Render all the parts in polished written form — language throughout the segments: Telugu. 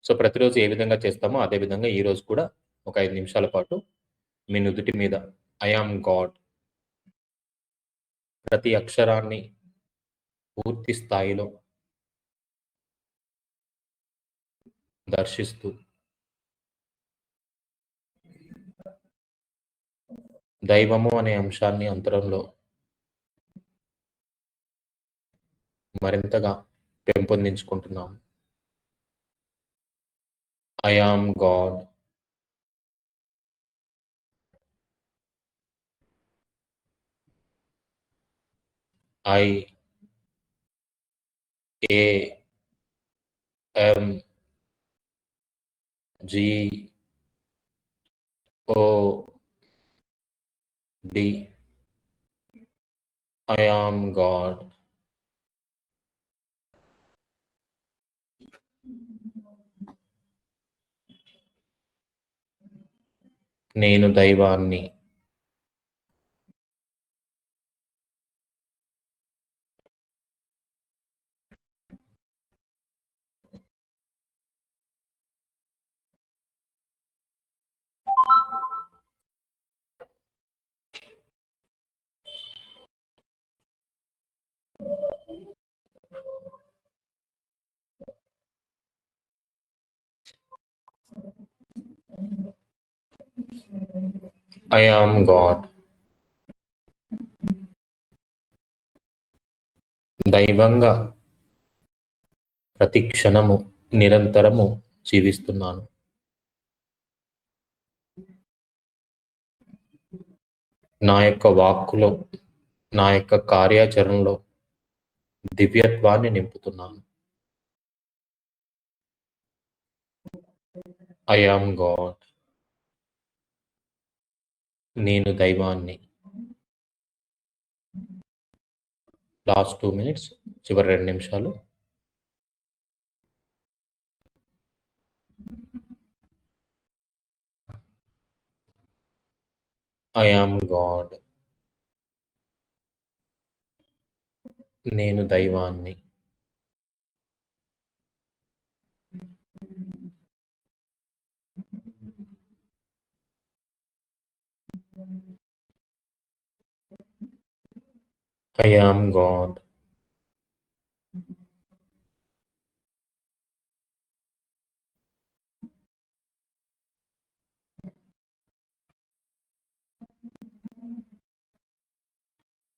సో, ప్రతిరోజు ఏ విధంగా చేస్తామో అదే విధంగా ఈరోజు కూడా ఒక 5 నిమిషాల పాటు మీ నుదుటి మీద ఐ యామ్ గాడ్ ప్రతి అక్షరాన్ని పూర్తి స్థాయిలో దర్శిస్తూ దైవము అనే అంశాన్ని అంతరంలో మరింతగా పెంపొందించుకుంటున్నాము. I am God. I A M G O D I am God. నేను దైవాన్ని. I am God. దైవంగా ప్రతి క్షణము నిరంతరము జీవిస్తున్నాను. నా యొక్క వాక్కులో, నా యొక్క కార్యాచరణలో దివ్యత్వాన్ని నింపుతున్నాను. I am God. నేను దైవాన్ని. లాస్ట్ 2 మినిట్స్, చివరి 2 నిమిషాలు. I am God. నేను దైవాన్ని. I am God.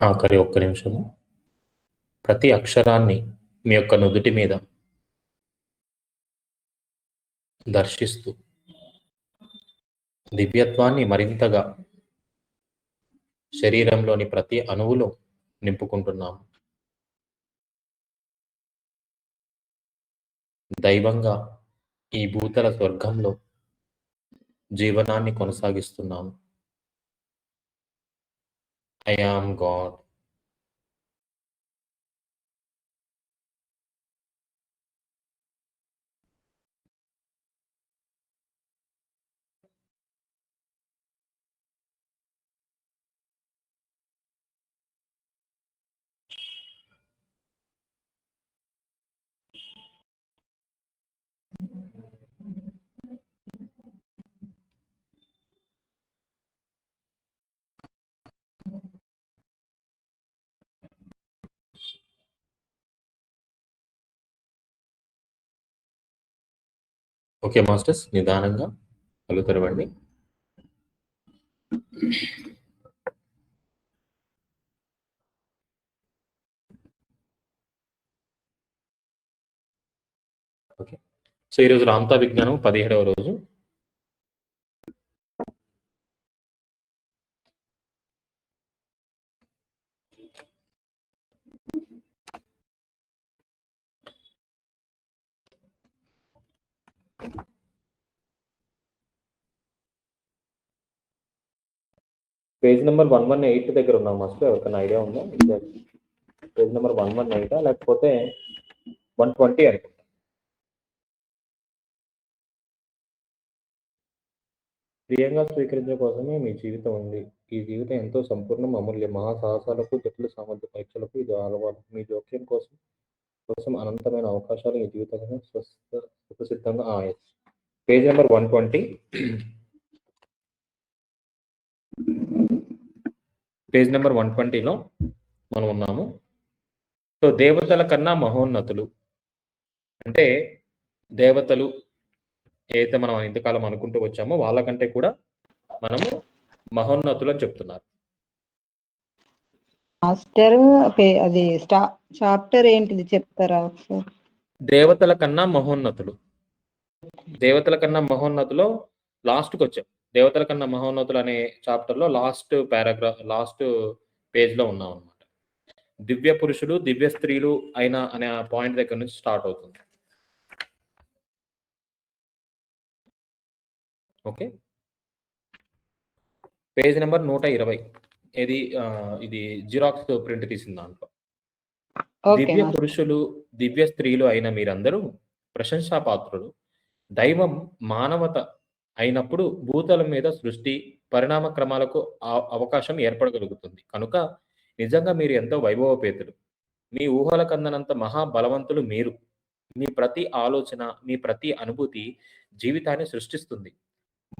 ఆఖరి ఒక్క నిమిషము. ప్రతి అక్షరాన్ని మీ యొక్క నుదుటి మీద దర్శిస్తూ దివ్యత్వాన్ని మరింతగా శరీరంలోని ప్రతి అణువులో నింపుకుంటున్నాము. దైవంగా ఈ భూతల స్వర్గంలో జీవనాన్ని కొనసాగిస్తున్నాము. I am God. Okay masters, నిదానంగా కళ్ళు తెరవండి. ఓకే. సో ఈరోజు రామ్తా విజ్ఞానం 17వ రోజు. పేజ్ నెంబర్ 118 దగ్గర ఉన్నాం మాస్టర్. ఎవరికైనా ఐడియా ఉందా? పేజ్ నెంబర్ 118 లేకపోతే 120 అనుకుంటా. ప్రియంగా స్వీకరించే కోసమే మీ జీవితం ఉంది. ఈ జీవితం ఎంతో సంపూర్ణం, అమూల్యం. మహా సాహసాలకు, జటిల సామర్థ్య పరీక్షలకు ఇది అలవాటు. మీ జోక్యం కోసం కోసం అనంతమైన అవకాశాలు ఈ జీవితంలో స్వతసిద్ధంగా పేజ్ నెంబర్ 120. పేజ్ నెంబర్ 120లో మనం ఉన్నాము. సో దేవతల కన్నా మహోన్నతులు అంటే దేవతలు ఏదైతే మనం ఇంతకాలం అనుకుంటూ వచ్చామో వాళ్ళకంటే కూడా మనము మహోన్నతులు అని చెప్తున్నారు. మాస్టర్ అది చాప్టర్ ఏంటిది చెప్తారా ఒకసారి? దేవతల కన్నా మహోన్నతులు. దేవతల కన్నా మహోన్నతులో లాస్ట్కి వచ్చాం. దేవతల కన్నా మహోన్నతులు అనే చాప్టర్లో లాస్ట్ పారాగ్రాఫ్ లాస్ట్ పేజ్లో ఉన్నాం అనమాట. దివ్య పురుషులు దివ్య స్త్రీలు అయినా అనే పాయింట్ దగ్గర నుంచి స్టార్ట్ అవుతుంది. Okay, page number 120. ఇది జిరాక్స్ ప్రింట్ తీసిన దాంట్లో. దివ్య పురుషులు దివ్య స్త్రీలు అయిన మీరందరూ ప్రశంసాపాత్రులు. దైవం మానవత అయినప్పుడు భూతలం మీద సృష్టి పరిణామ క్రమాలకు అవకాశం ఏర్పడగలుగుతుంది. కనుక నిజంగా మీరు ఎంతో వైభవపేతులు. మీ ఊహలకు అందనంత మహాబలవంతులు మీరు. మీ ప్రతి ఆలోచన మీ ప్రతి అనుభూతి జీవితాన్ని సృష్టిస్తుంది.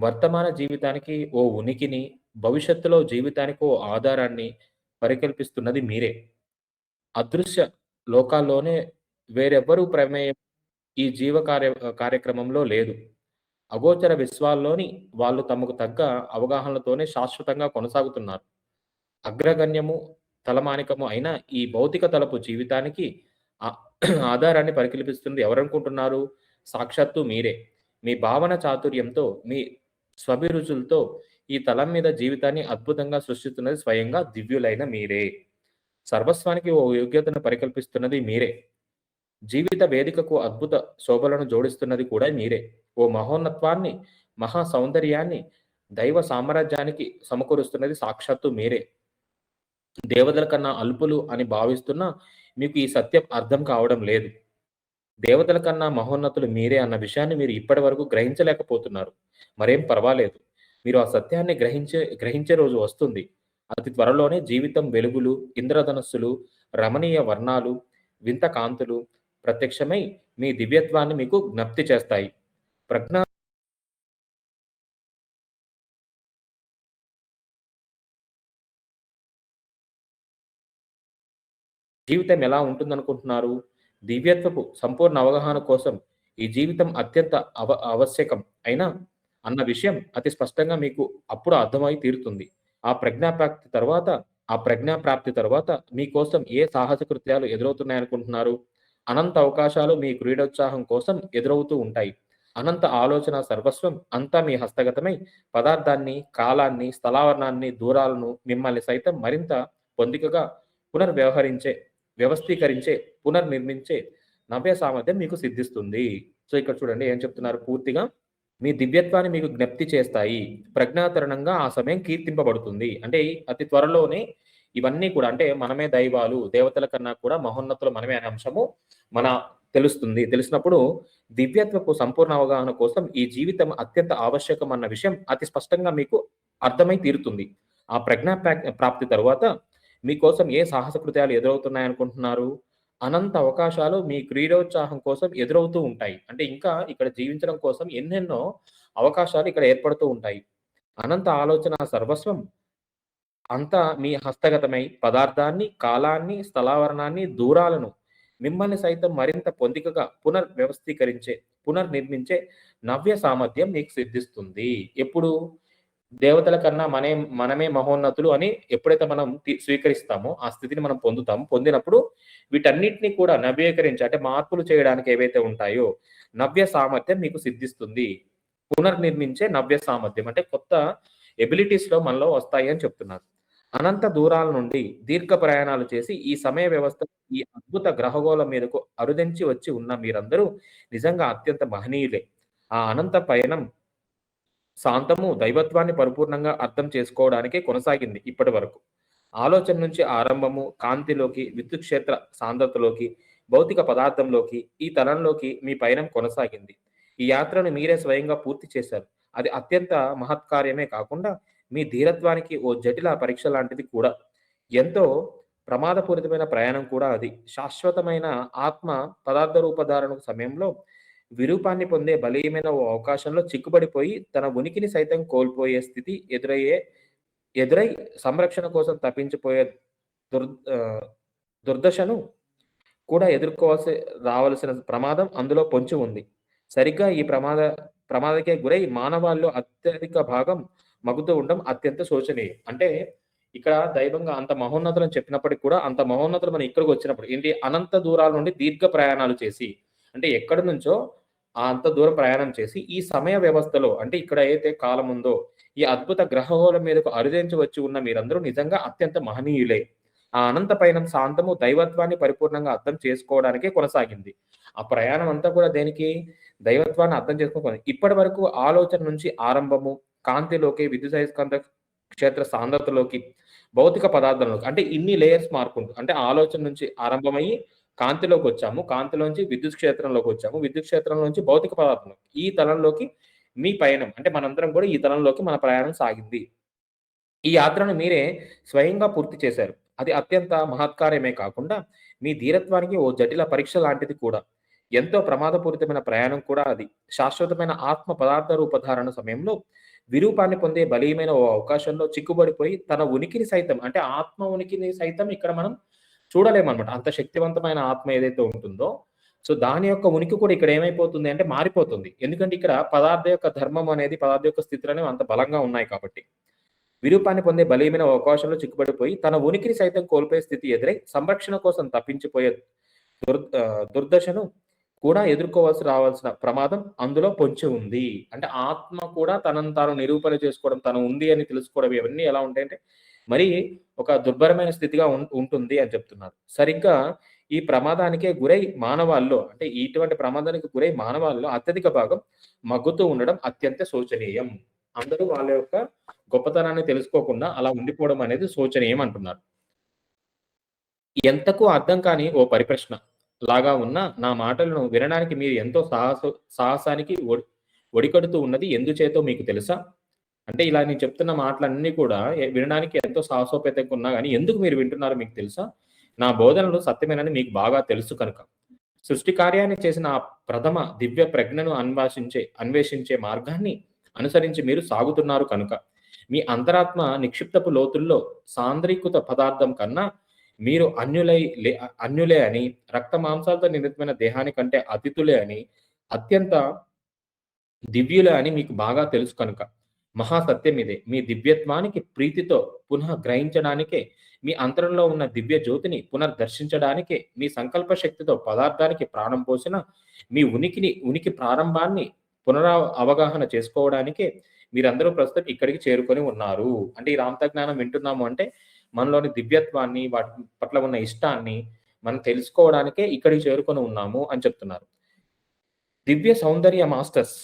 వర్తమాన జీవితానికి ఓ ఉనికిని, భవిష్యత్తులో జీవితానికి ఓ ఆధారాన్ని పరికల్పిస్తున్నది మీరే. అదృశ్య లోకాల్లోనే వేరెవ్వరూ ప్రమేయం ఈ కార్యక్రమంలో లేదు. అగోచర విశ్వాల్లోని వాళ్ళు తమకు తగ్గ అవగాహనలతోనే శాశ్వతంగా కొనసాగుతున్నారు. అగ్రగణ్యము తలమానికము అయిన ఈ భౌతిక తలపు జీవితానికి ఆధారాన్ని పరికల్పిస్తుంది ఎవరనుకుంటున్నారు? సాక్షాత్తు మీరే. మీ భావన చాతుర్యంతో మీ స్వభిరుచులతో ఈ తలం మీద జీవితాన్ని అద్భుతంగా సృష్టిస్తున్నది స్వయంగా దివ్యులైన మీరే. సర్వస్వానికి ఓ యోగ్యతను పరికల్పిస్తున్నది మీరే. జీవిత వేదికకు అద్భుత శోభలను జోడిస్తున్నది కూడా మీరే. ఓ మహోన్నత్వాన్ని మహా సౌందర్యాన్ని దైవ సామ్రాజ్యానికి సమకూరుస్తున్నది సాక్షాత్తు మీరే. దేవతల కన్నా అల్పులు అని భావిస్తున్నా మీకు ఈ సత్యం అర్థం కావడం లేదు. దేవతల కన్నా మహోన్నతులు మీరే అన్న విషయాన్ని మీరు ఇప్పటి వరకు గ్రహించలేకపోతున్నారు. మరేం పర్వాలేదు, మీరు ఆ సత్యాన్ని గ్రహించే రోజు వస్తుంది. అతి త్వరలోనే జీవితం వెలుగులు, ఇంద్రధనస్సులు, రమణీయ వర్ణాలు, వింత కాంతులు ప్రత్యక్షమై మీ దివ్యత్వాన్ని మీకు జ్ఞప్తి చేస్తాయి. జీవితం ఎలా ఉంటుందనుకుంటున్నారు? దివ్యత్వపు సంపూర్ణ అవగాహన కోసం ఈ జీవితం అత్యంత ఆవశ్యకం అయినా అన్న విషయం అతి స్పష్టంగా మీకు అప్పుడు అర్థమై తీరుతుంది. ఆ ప్రజ్ఞాప్రాప్తి తర్వాత మీకోసం ఏ సాహస కృత్యాలు ఎదురవుతున్నాయనుకుంటున్నారు? అనంత అవకాశాలు మీ క్రీడోత్సాహం కోసం ఎదురవుతూ ఉంటాయి. అనంత ఆలోచన సర్వస్వం అంతా మీ హస్తగతమై పదార్థాన్ని, కాలాన్ని, స్థలావరణాన్ని, దూరాలను మిమ్మల్ని సైతం మరింత పొందికగా వ్యవస్థీకరించే, పునర్నిర్మించే నవ్య సామర్థ్యం మీకు సిద్ధిస్తుంది. సో ఇక్కడ చూడండి ఏం చెప్తున్నారు పూర్తిగా. మీ దివ్యత్వాన్ని మీకు జ్ఞప్తి చేస్తాయి. ప్రజ్ఞాతరణంగా ఆ సమయం కీర్తింపబడుతుంది. అంటే అతి త్వరలోనే ఇవన్నీ కూడా అంటే మనమే దైవాలు, దేవతల కన్నా కూడా మహోన్నతులు మనమే అనే అంశము తెలుస్తుంది. తెలిసినప్పుడు దివ్యత్వపు సంపూర్ణ అవగాహన కోసం ఈ జీవితం అత్యంత ఆవశ్యకం అన్న విషయం అతి స్పష్టంగా మీకు అర్థమై తీరుతుంది. ఆ ప్రాప్తి తరువాత మీకోసం ఏ సాహస కృత్యాలు ఎదురవుతున్నాయనుకుంటున్నారు? అనంత అవకాశాలు మీ క్రీడోత్సాహం కోసం ఎదురవుతూ ఉంటాయి. అంటే ఇంకా ఇక్కడ జీవించడం కోసం ఎన్నెన్నో అవకాశాలు ఇక్కడ ఏర్పడుతూ ఉంటాయి. అనంత ఆలోచన సర్వస్వం అంతా మీ హస్తగతమై పదార్థాన్ని, కాలాన్ని, స్థలావరణాన్ని, దూరాలను మిమ్మల్ని సైతం మరింత పొందికగా పునర్నిర్మించే నవ్య సామర్థ్యం మీకు సిద్ధిస్తుంది. ఎప్పుడు? దేవతల కన్నా మనమే మహోన్నతులు అని ఎప్పుడైతే మనం స్వీకరిస్తామో ఆ స్థితిని మనం పొందుతాము. పొందినప్పుడు వీటన్నిటిని కూడా నవ్యీకరించి అంటే మార్పులు చేయడానికి ఏవైతే ఉంటాయో నవ్య సామర్థ్యం మీకు సిద్ధిస్తుంది. పునర్నిర్మించే నవ్య సామర్థ్యం అంటే కొత్త ఎబిలిటీస్ లో మనలో వస్తాయి అని చెప్తున్నారు. అనంత దూరాల నుండి దీర్ఘ ప్రయాణాలు చేసి ఈ సమయ వ్యవస్థ ఈ అద్భుత గ్రహగోళం మీదకు అరుదించి వచ్చి ఉన్న మీరందరూ నిజంగా అత్యంత మహనీయులే. ఆ అనంత పయనం శాంతము దైవత్వాన్ని పరిపూర్ణంగా అర్థం చేసుకోవడానికే కొనసాగింది ఇప్పటి వరకు. ఆలోచన నుంచి ఆరంభము, కాంతిలోకి, విద్యుత్ క్షేత్ర సాంద్రతలోకి, భౌతిక పదార్థంలోకి, ఈ తరంలోకి మీ పయనం కొనసాగింది. ఈ యాత్రను మీరే స్వయంగా పూర్తి చేశారు. అది అత్యంత మహత్కార్యమే కాకుండా మీ ధీరత్వానికి ఓ జటిల పరీక్ష లాంటిది కూడా. ఎంతో ప్రమాదపూరితమైన ప్రయాణం కూడా అది. శాశ్వతమైన ఆత్మ పదార్థ రూపధారణ సమయంలో విరూపాన్ని పొందే బలీయమైన ఓ అవకాశంలో చిక్కుబడిపోయి తన ఉనికిని సైతం కోల్పోయే స్థితి ఎదురై సంరక్షణ కోసం తప్పించిపోయే దుర్ దుర్దశను కూడా రావలసిన ప్రమాదం అందులో పొంచి ఉంది. సరిగ్గా ఈ ప్రమాదకే గురై మానవాళిలో అత్యధిక భాగం మగ్గుతూ ఉండడం అత్యంత శోచనీయం. అంటే ఇక్కడ దైవంగా అంత మహోన్నతులని చెప్పినప్పటికి కూడా అంత మహోన్నతులు మనం ఇక్కడికి వచ్చినప్పుడు ఏంటి అనంత దూరాల నుండి దీర్ఘ ప్రయాణాలు చేసి అంటే ఎక్కడి నుంచో అంత దూరం ప్రయాణం చేసి ఈ సమయ వ్యవస్థలో అంటే ఇక్కడ అయితే కాలం ఉందో ఈ అద్భుత గ్రహగోళం మీదకు అరుదించి వచ్చి ఉన్న మీరందరూ నిజంగా అత్యంత మహనీయులే. ఆ అనంత పయనం శాంతము దైవత్వాన్ని పరిపూర్ణంగా అర్థం చేసుకోవడానికే కొనసాగింది. ఆ ప్రయాణం అంతా కూడా దేనికి? దైవత్వాన్ని అర్థం చేసుకోవాలి. ఇప్పటి వరకు ఆలోచన నుంచి ఆరంభము, కాంతిలోకి, విద్యుదయస్కాంత క్షేత్ర సాంద్రతలోకి, భౌతిక పదార్థంలోకి అంటే ఇన్ని లేయర్స్ మార్పుంటు అంటే ఆలోచన నుంచి ఆరంభమయ్యి కాంతిలోకి వచ్చాము. కాంతిలోంచి విద్యుత్ క్షేత్రంలోకి వచ్చాము. విద్యుత్ క్షేత్రం నుంచి భౌతిక పదార్థంలోకి. ఈ తలంలోకి మీ పయనం అంటే మనందరం కూడా ఈ తలంలోకి మన ప్రయాణం సాగింది. ఈ యాత్రను మీరే స్వయంగా పూర్తి చేశారు. అది అత్యంత మహత్కార్యమే కాకుండా మీ ధీరత్వానికి ఓ జటిల పరీక్ష లాంటిది కూడా. ఎంతో ప్రమాదపూరితమైన ప్రయాణం కూడా అది. శాశ్వతమైన ఆత్మ పదార్థ రూపధారణ సమయంలో విరూపాన్ని పొందే బలీయమైన ఓ అవకాశంలో చిక్కుబడిపోయి తన ఉనికిని సైతం అంటే ఆత్మ ఉనికిని సైతం ఇక్కడ మనం చూడలేమనమాట. అంత శక్తివంతమైన ఆత్మ ఏదైతే ఉంటుందో సో దాని యొక్క ఉనికి కూడా ఇక్కడ ఏమైపోతుంది అంటే మారిపోతుంది. ఎందుకంటే ఇక్కడ పదార్థ యొక్క ధర్మం అనేది పదార్థ యొక్క స్థితులు అనేవి అంత బలంగా ఉన్నాయి కాబట్టి. విరూపాన్ని పొందే బలీయమైన అవకాశంలో చిక్కుబడిపోయి తన ఉనికిని సైతం కోల్పోయే స్థితి ఎదురై సంరక్షణ కోసం తప్పించిపోయే దుర్దశను కూడా రావాల్సిన ప్రమాదం అందులో పొంచి ఉంది. అంటే ఆత్మ కూడా తనను తాను నిరూపణ చేసుకోవడం, తను ఉంది అని తెలుసుకోవడం ఇవన్నీ ఎలా ఉంటాయంటే మరి ఒక దుర్భరమైన స్థితిగా ఉంటుంది అని చెప్తున్నారు. సరిగ్గా ఈ ప్రమాదానికే గురై మానవాల్లో అంటే ఇటువంటి ప్రమాదానికి గురై మానవాల్లో అత్యధిక భాగం మగ్గుతూ ఉండడం అత్యంత శోచనీయం. అందరూ వాళ్ళ యొక్క గొప్పతనాన్ని తెలుసుకోకుండా అలా ఉండిపోవడం అనేది శోచనీయం అంటున్నారు. ఎంతకు అర్థం కాని ఓ పరిప్రశ్న లాగా ఉన్న నా మాటలను వినడానికి మీరు ఎంతో సాహసానికి ఒడికడుతూ ఉన్నది ఎందుచేతో మీకు తెలుసా? అంటే ఇలా నేను చెప్తున్న మాటలన్నీ కూడా వినడానికి ఎంతో సాహసోపేతంగా ఉన్నా కానీ ఎందుకు మీరు వింటున్నారో మీకు తెలుసా? నా బోధనలు సత్యమేనని మీకు బాగా తెలుసు కనుక. సృష్టి కార్యాన్ని చేసిన ఆ ప్రథమ దివ్య ప్రజ్ఞను అన్వేషించే మార్గాన్ని అనుసరించి మీరు సాగుతున్నారు కనుక. మీ అంతరాత్మ నిక్షిప్తపు లోతుల్లో సాంద్రీకృత పదార్థం కన్నా మీరు అన్యులే అని, రక్త మాంసాలతో నిర్మితమైన దేహానికంటే అతిథులే అని, అత్యంత దివ్యులే అని మీకు బాగా తెలుసు కనుక. మహాసత్యం ఇదే. మీ దివ్యత్వానికి ప్రీతితో పునః గ్రహించడానికే, మీ అంతరంలో ఉన్న దివ్య జ్యోతిని పునర్దర్శించడానికే, మీ సంకల్ప శక్తితో పదార్థానికి ప్రాణం పోసిన మీ ఉనికి ప్రారంభాన్ని అవగాహన చేసుకోవడానికే మీరందరూ ప్రస్తుతం ఇక్కడికి చేరుకొని ఉన్నారు. అంటే ఈ రామత జ్ఞానం వింటున్నాము అంటే మనలోని దివ్యత్వాన్ని వాటి పట్ల ఉన్న ఇష్టాన్ని మనం తెలుసుకోవడానికే ఇక్కడికి చేరుకొని ఉన్నాము అని చెప్తున్నారు. దివ్య సౌందర్య మాస్టర్స్.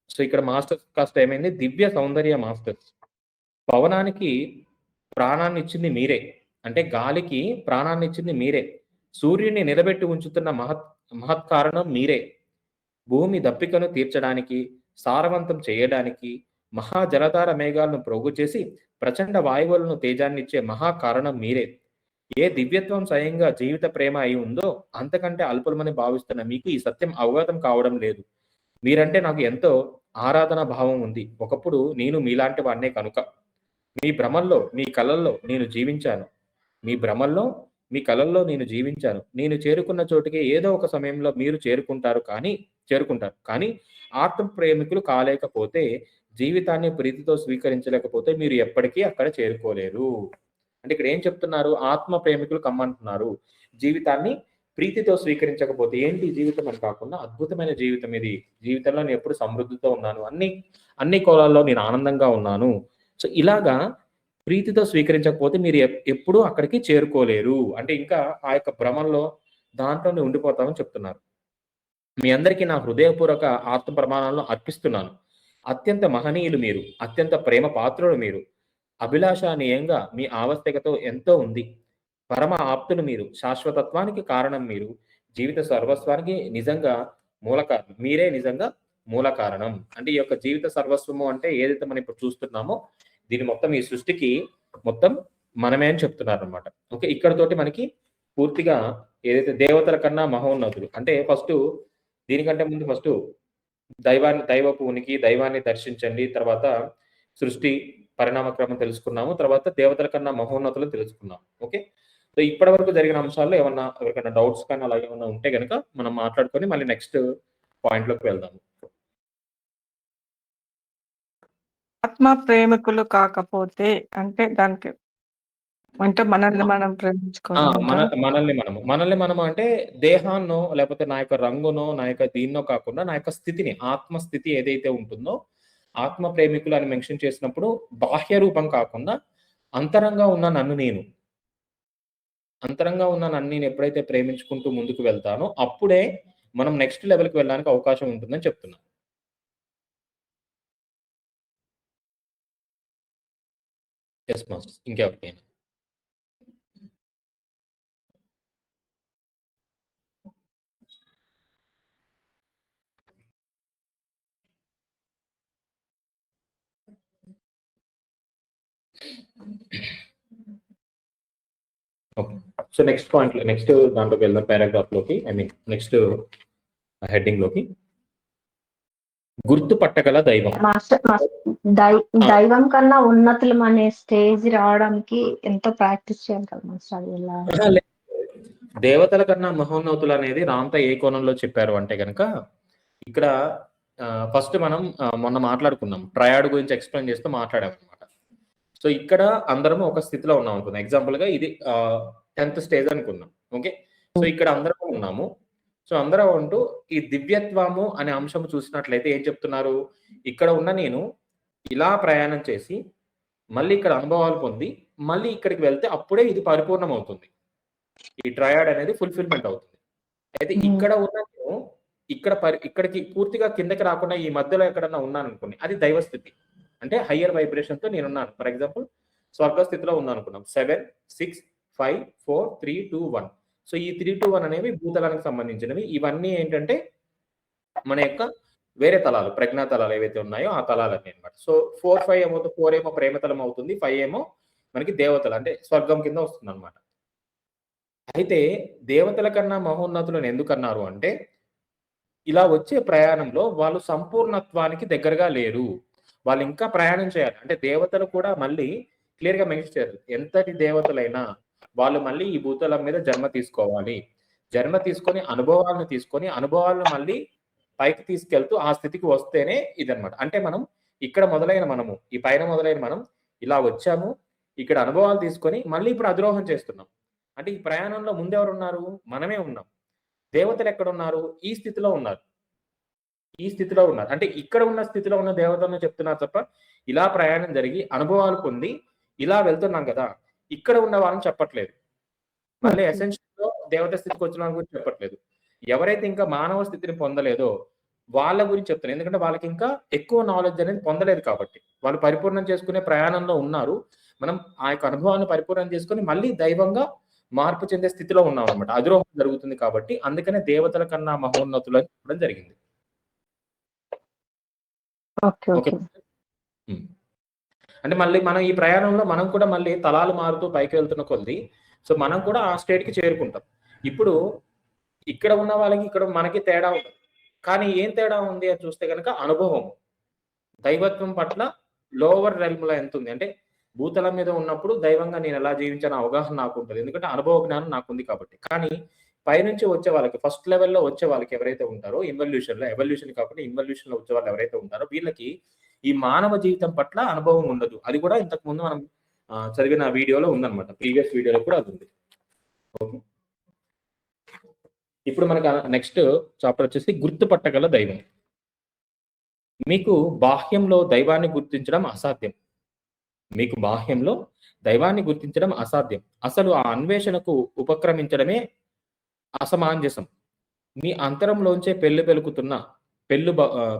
సో ఇక్కడ మాస్టర్స్ కాస్త ఏమైంది? దివ్య సౌందర్య మాస్టర్స్. పవనానికి ప్రాణాన్ని ఇచ్చింది మీరే. అంటే గాలికి ప్రాణాన్ని ఇచ్చింది మీరే. సూర్యుని నిలబెట్టి ఉంచుతున్న మహత్ కారణం మీరే. భూమి దప్పికను తీర్చడానికి, సారవంతం చేయడానికి, మహాజలధార మేఘాలను ప్రోగు చేసి ప్రచండ వాయువులను తేజాన్నిచ్చే మహాకారణం మీరే. ఏ దివ్యత్వం స్వయంగా జీవిత ప్రేమ అయి ఉందో అంతకంటే అల్పులమని భావిస్తున్న మీకు ఈ సత్యం అవగతం కావడం లేదు. మీరంటే నాకు ఎంతో ఆరాధన భావం ఉంది. ఒకప్పుడు నేను మీలాంటి వాడినే కనుక. మీ భ్రమల్లో, మీ కలల్లో నేను జీవించాను. నేను చేరుకున్న చోటికి ఏదో ఒక సమయంలో మీరు చేరుకుంటారు కానీ ఆత్మ ప్రేమికులు కాలేకపోతే, జీవితాన్ని ప్రీతితో స్వీకరించలేకపోతే మీరు ఎప్పటికీ అక్కడ చేరుకోలేరు. అంటే ఇక్కడ ఏం చెప్తున్నారు? ఆత్మ ప్రేమికులు కమ్మంటున్నారు. జీవితాన్ని ప్రీతితో స్వీకరించకపోతే ఏంటి జీవితం అని కాకుండా అద్భుతమైన జీవితం ఇది. జీవితంలో నేను ఎప్పుడు సమృద్ధితో ఉన్నాను. అన్ని కోణాల్లో నేను ఆనందంగా ఉన్నాను. సో ఇలాగా ప్రీతితో స్వీకరించకపోతే మీరు ఎప్పుడూ అక్కడికి చేరుకోలేరు. అంటే ఇంకా ఆ యొక్క భ్రమంలో దాంట్లోనే ఉండిపోతామని చెప్తున్నారు. మీ అందరికీ నా హృదయపూర్వక ఆత్మ ప్రమాణాలను అర్పిస్తున్నాను. అత్యంత మహనీయులు మీరు. అత్యంత ప్రేమ పాత్రులు మీరు. అభిలాషణీయంగా మీ ఆవశ్యకత ఎంతో ఉంది. పరమ ఆప్తులు మీరు. శాశ్వతత్వానికి కారణం మీరు. జీవిత సర్వస్వానికి నిజంగా మీరే నిజంగా మూల కారణం. అంటే ఈ యొక్క జీవిత సర్వస్వము అంటే ఏదైతే మనం ఇప్పుడు చూస్తున్నామో దీని మొత్తం ఈ సృష్టికి మొత్తం మనమే అని చెప్తున్నారనమాట. ఓకే. ఇక్కడితోటి మనకి పూర్తిగా ఏదైతే దేవతల కన్నా మహోన్నతులు అంటే దీనికంటే ముందు దైవపు ఉనికి, దైవాన్ని దర్శించండి. తర్వాత సృష్టి పరిణామ క్రమం తెలుసుకున్నాము. తర్వాత దేవతల కన్నా మహోన్నతులను తెలుసుకున్నాం. ఓకే. సో, ఇప్పటి వరకు జరిగిన అంశాల్లో ఎవరికైనా డౌట్స్ కానీ అలా ఏమన్నా ఉంటే గనక మనం మాట్లాడుకొని మళ్ళీ నెక్స్ట్ పాయింట్‌లోకి వెళ్దాము. ఆత్మ ప్రేమికులు కాకపోతే అంటే దానికి అంటే మనల్ని మనం ప్రేమించుకోవాలంటారా? మనల్ని మనము అంటే దేహాన్నో, లేపోతే నా యొక్క రంగునో, నా యొక్క దీన్నో కాకుండా నా యొక్క స్థితిని, ఆత్మ స్థితి ఏదైతే ఉంటుందో, ఆత్మ ప్రేమికులు అని మెన్షన్ చేసినప్పుడు బాహ్య రూపం కాకుండా అంతరంగా ఉన్న నన్ను నేను ఎప్పుడైతే ప్రేమించుకుంటూ ముందుకు వెళ్తానో, అప్పుడే మనం నెక్స్ట్ లెవెల్‌కి వెళ్ళడానికి అవకాశం ఉంటుందని చెప్తున్నా. Yes masters. ఇంకెవరికైనా? ఓకే. సో, నెక్స్ట్ దాంట్లోకి వెళ్దాం పారాగ్రాఫ్‌లోకి. ఐ మీన్ నెక్స్ట్ హెడ్డింగ్‌లోకి. గుర్తుపట్టగల దైవం. దైవం కన్నా ఉన్నతులం అనే స్టేజ్ రావడానికి ఎంతో ప్రాక్టీస్ చేయాలి కదా మాస్టర్. అది ఎలా? దేవతల కన్నా మహోన్నతులు అనేది రాంత ఏ కోణంలో చెప్పారు అంటే గనక ఇక్కడ ఫస్ట్ మనం మొన్న మాట్లాడుకున్నాం. ట్రయాడ్ గురించి ఎక్స్‌ప్లెయిన్ చేస్తూ మాట్లాడామన్నమాట. సో, ఇక్కడ అందరము ఒక స్థితిలో ఉన్నాం అనుకుందాం. ఎగ్జాంపుల్‌గా ఇది 10th స్టేజ్ అనుకుందాం. ఓకే. సో, ఇక్కడ అందరం ఉన్నాము. సో, అందరం ఉంటూ ఈ దివ్యత్వము అనే అంశం చూసినట్లయితే ఏం చెప్తున్నారు? ఇక్కడ ఉన్న నేను ఇలా ప్రయాణం చేసి, మళ్ళీ ఇక్కడ అనుభవాలు పొంది, మళ్ళీ ఇక్కడికి వెళ్తే అప్పుడే ఇది పరిపూర్ణం అవుతుంది. ఈ ట్రయాడ్ అనేది ఫుల్‌ఫిల్‌మెంట్ అవుతుంది. అయితే ఇక్కడ ఉన్న నేను ఇక్కడికి పూర్తిగా కిందకి రాకుండా ఈ మధ్యలో ఎక్కడన్నా ఉన్నాననుకోండి, అది దైవ స్థితి. అంటే హయ్యర్ వైబ్రేషన్‌తో నేనున్నాను. ఫర్ ఎగ్జాంపుల్ స్వర్గ స్థితిలో ఉన్నాననుకున్నాం. 7, 6, 5, 4, 3, 2, 1. సో, ఈ 3, 2, 1 అనేవి భూతలానికి సంబంధించినవి. ఇవన్నీ ఏంటంటే మన యొక్క వేరే తలాలు, ప్రజ్ఞా తలాలు ఏవైతే ఉన్నాయో ఆ తలాలన్నీ అన్నమాట. సో, 4, 5 ఏమవుతుంది? 4 ఏమో ప్రేమతలం అవుతుంది. 5 ఏమో మనకి దేవతలు అంటే స్వర్గం కింద వస్తుందన్నమాట. అయితే దేవతల కన్నా మహోన్నతులను ఎందుకన్నారు అంటే, ఇలా వచ్చే ప్రయాణంలో వాళ్ళు సంపూర్ణత్వానికి దగ్గరగా లేరు. వాళ్ళు ఇంకా ప్రయాణం చేయాలి. అంటే దేవతలు కూడా మళ్ళీ క్లియర్‌గా మెన్షన్ చేశారు. ఎంతటి దేవతలైనా వాళ్ళు మళ్ళీ ఈ భూతలం మీద జన్మ తీసుకోవాలి. జన్మ తీసుకొని అనుభవాలను మళ్ళీ పైకి తీసుకెళ్తూ ఆ స్థితికి వస్తేనే ఇదన్నమాట. అంటే మనం ఇక్కడ మొదలైన మనము, ఈ పైన మొదలైన మనం ఇలా వచ్చాము. ఇక్కడ అనుభవాలు తీసుకొని మళ్ళీ ఇప్పుడు అధిరోహం చేస్తున్నాం. అంటే ఈ ప్రయాణంలో ముందెవరున్నారు? మనమే ఉన్నాం. దేవతలు ఎక్కడున్నారు? ఈ స్థితిలో ఉన్నారు. అంటే ఇక్కడ ఉన్న స్థితిలో ఉన్న దేవతలను చెప్తున్నారు తప్ప, ఇలా ప్రయాణం జరిగి అనుభవాలు పొంది ఇలా వెళ్తున్నాం కదా! ఇక్కడ ఉన్న వాళ్ళని చెప్పట్లేదు. మళ్ళీ ఎసెన్షియల్‌లో దేవత స్థితికి వచ్చిన వాళ్ళ గురించి చెప్పట్లేదు. ఎవరైతే ఇంకా మానవ స్థితిని పొందలేదో వాళ్ళ గురించి చెప్తున్నారు. ఎందుకంటే వాళ్ళకి ఇంకా ఎక్కువ నాలెడ్జ్ అనేది పొందలేదు కాబట్టి. వాళ్ళు పరిపూర్ణం చేసుకునే ప్రయాణంలో ఉన్నారు. మనం ఆ యొక్క అనుభవాన్ని పరిపూర్ణం చేసుకొని మళ్ళీ దైవంగా మార్పు చెందే స్థితిలో ఉన్నామన్నమాట. అధిరోహం జరుగుతుంది కాబట్టి అందుకనే దేవతల కన్నా మహోన్నతులు అని చెప్పడం జరిగింది. ఓకే. అంటే మళ్ళీ మనం ఈ ప్రయాణంలో మనం కూడా మళ్ళీ తలాలు మారుతూ పైకి వెళ్తున్న కొద్దీ సో, మనం కూడా ఆ స్టేట్‌కి చేరుకుంటాం. ఇప్పుడు ఇక్కడ ఉన్న వాళ్ళకి ఇక్కడ మనకి తేడా ఉంది. కానీ ఏం తేడా ఉంది అని చూస్తే గనక అనుభవం. దైవత్వం పట్ల లోవర్ రెల్మ్‌లో ఎంతుంది? అంటే భూతలం మీద ఉన్నప్పుడు దైవంగా నేను ఎలా జీవించానో అవగాహన నాకుంటది. ఎందుకంటే అనుభవ జ్ఞానం నాకుంది కాబట్టి. కానీ పైనుంచి వచ్చే వాళ్ళకి ఫస్ట్ లెవెల్‌లో వచ్చే వాళ్ళకి ఎవరైతే ఉంటారో ఎవల్యూషన్ కాకుండా ఇన్వల్యూషన్‌లో వచ్చే వాళ్ళు ఎవరైతే ఉంటారో వీళ్ళకి ఈ మానవ జీవితం పట్ల అనుభవం ఉండదు. అది కూడా ఇంతకు ముందు మనం చదివిన వీడియోలో ఉందన్నమాట. ప్రీవియస్ వీడియోలో కూడా అది ఉంది. ఓకే. ఇప్పుడు మనకు నెక్స్ట్ చాప్టర్ వచ్చేసి గుర్తుపట్టగల దైవం. మీకు బాహ్యంలో దైవాన్ని గుర్తించడం అసాధ్యం. అసలు ఆ అన్వేషణకు ఉపక్రమించడమే అసమంజసం. మీ అంతరంలోంచే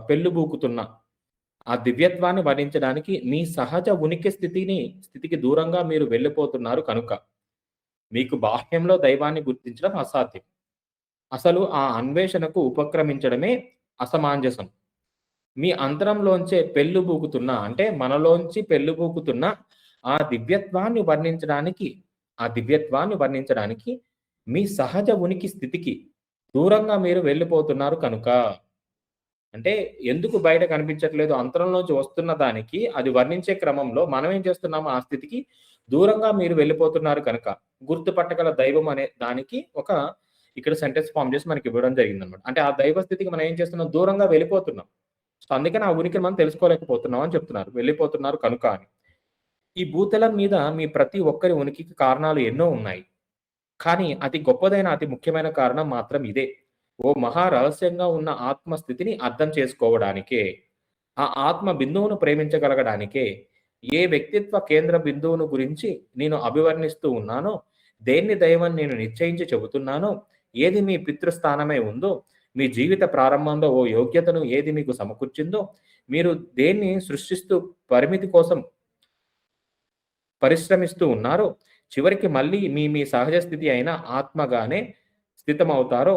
పెళ్ళుబూకుతున్న ఆ దివ్యత్వాన్ని వర్ణించడానికి మీ సహజ ఉనికి స్థితికి దూరంగా మీరు వెళ్ళిపోతున్నారు కనుక మీకు బాహ్యంలో దైవాన్ని గుర్తించడం అసాధ్యం. అసలు ఆ అన్వేషణకు ఉపక్రమించడమే అసమంజసం. మీ అంతరంలోంచే పెళ్ళుబూకుతున్న అంటే మనలోంచి పెళ్ళుబూకుతున్న ఆ దివ్యత్వాన్ని వర్ణించడానికి మీ సహజ ఉనికి స్థితికి దూరంగా మీరు వెళ్ళిపోతున్నారు కనుక. అంటే ఎందుకు బయట కనిపించట్లేదు? అంతరంలోంచి వస్తున్న దానికి అది వర్ణించే క్రమంలో మనం ఏం చేస్తున్నాము? ఆ స్థితికి దూరంగా మీరు వెళ్ళిపోతున్నారు కనుక. గుర్తుపట్టగల దైవం అనే దానికి ఇక్కడ సెంటెన్స్ ఫార్మ్ చేసి మనకి ఇవ్వడం జరిగిందనమాట. అంటే ఆ దైవ స్థితికి మనం ఏం చేస్తున్నాం? దూరంగా వెళ్ళిపోతున్నాం. సో, అందుకని ఆ ఉనికిని మనం తెలుసుకోలేకపోతున్నాం అని చెప్తున్నారు. వెళ్ళిపోతున్నారు కనుక అని. ఈ భూతలం మీద మీ ప్రతి ఒక్కరి ఉనికికి కారణాలు ఎన్నో ఉన్నాయి. కానీ అతి గొప్పదైన, అతి ముఖ్యమైన కారణం మాత్రం ఇదే. ఓ మహా రహస్యంగా ఉన్న ఆత్మ స్థితిని అర్థం చేసుకోవడానికే. ఆ ఆత్మ బిందువును ప్రేమించగలగడానికే. ఏ వ్యక్తిత్వ కేంద్ర బిందువును గురించి నేను అభివర్ణిస్తూ ఉన్నానో, దేన్ని దైవం నేను నిశ్చయించి చెబుతున్నానో, ఏది మీ పితృస్థానమై ఉందో, మీ జీవిత ప్రారంభంలో ఓ యోగ్యతను ఏది మీకు సమకూర్చిందో, మీరు దేన్ని సృష్టిస్తూ పరిమితి కోసం పరిశ్రమిస్తూ ఉన్నారో, చివరికి మళ్ళీ మీ సహజ స్థితి అయిన ఆత్మగానే స్థితమవుతారో,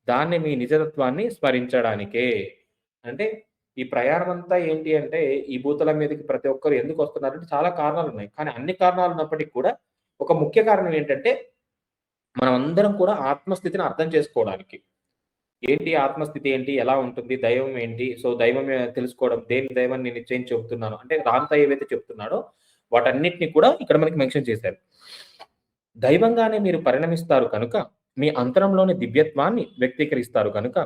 దాన్ని మీ నిజతత్వాన్ని స్మరించడానికే. అంటే ఈ ప్రయాణమంతా ఏంటి అంటే, ఈ భూతలం మీదకి ప్రతి ఒక్కరు ఎందుకొస్తున్నారంటే చాలా కారణాలున్నాయి. కానీ అన్ని కారణాలున్నప్పటికి కూడా ఒక ముఖ్య కారణం ఏంటంటే, మనమందరం కూడా ఆత్మస్థితిని అర్థం చేసుకోవడానికి. ఏంటి ఆత్మస్థితి ఏంటి? ఎలా ఉంటుంది? దైవం ఏంటి? సో, దైవం తెలుసుకోవడం. దేని దైవాన్ని నేను నిశ్చయించి చెప్తున్నాను. అంటే రాంతా ఏవైతే చెప్తున్నాడో వాటన్నిటిని కూడా ఇక్కడ మనకి మెన్షన్ చేశారు. దైవంగానే మీరు పరిణమిస్తారు కనుక, మీ అంతరంలోని దివ్యత్వాన్ని వ్యక్తీకరిస్తారు కనుక,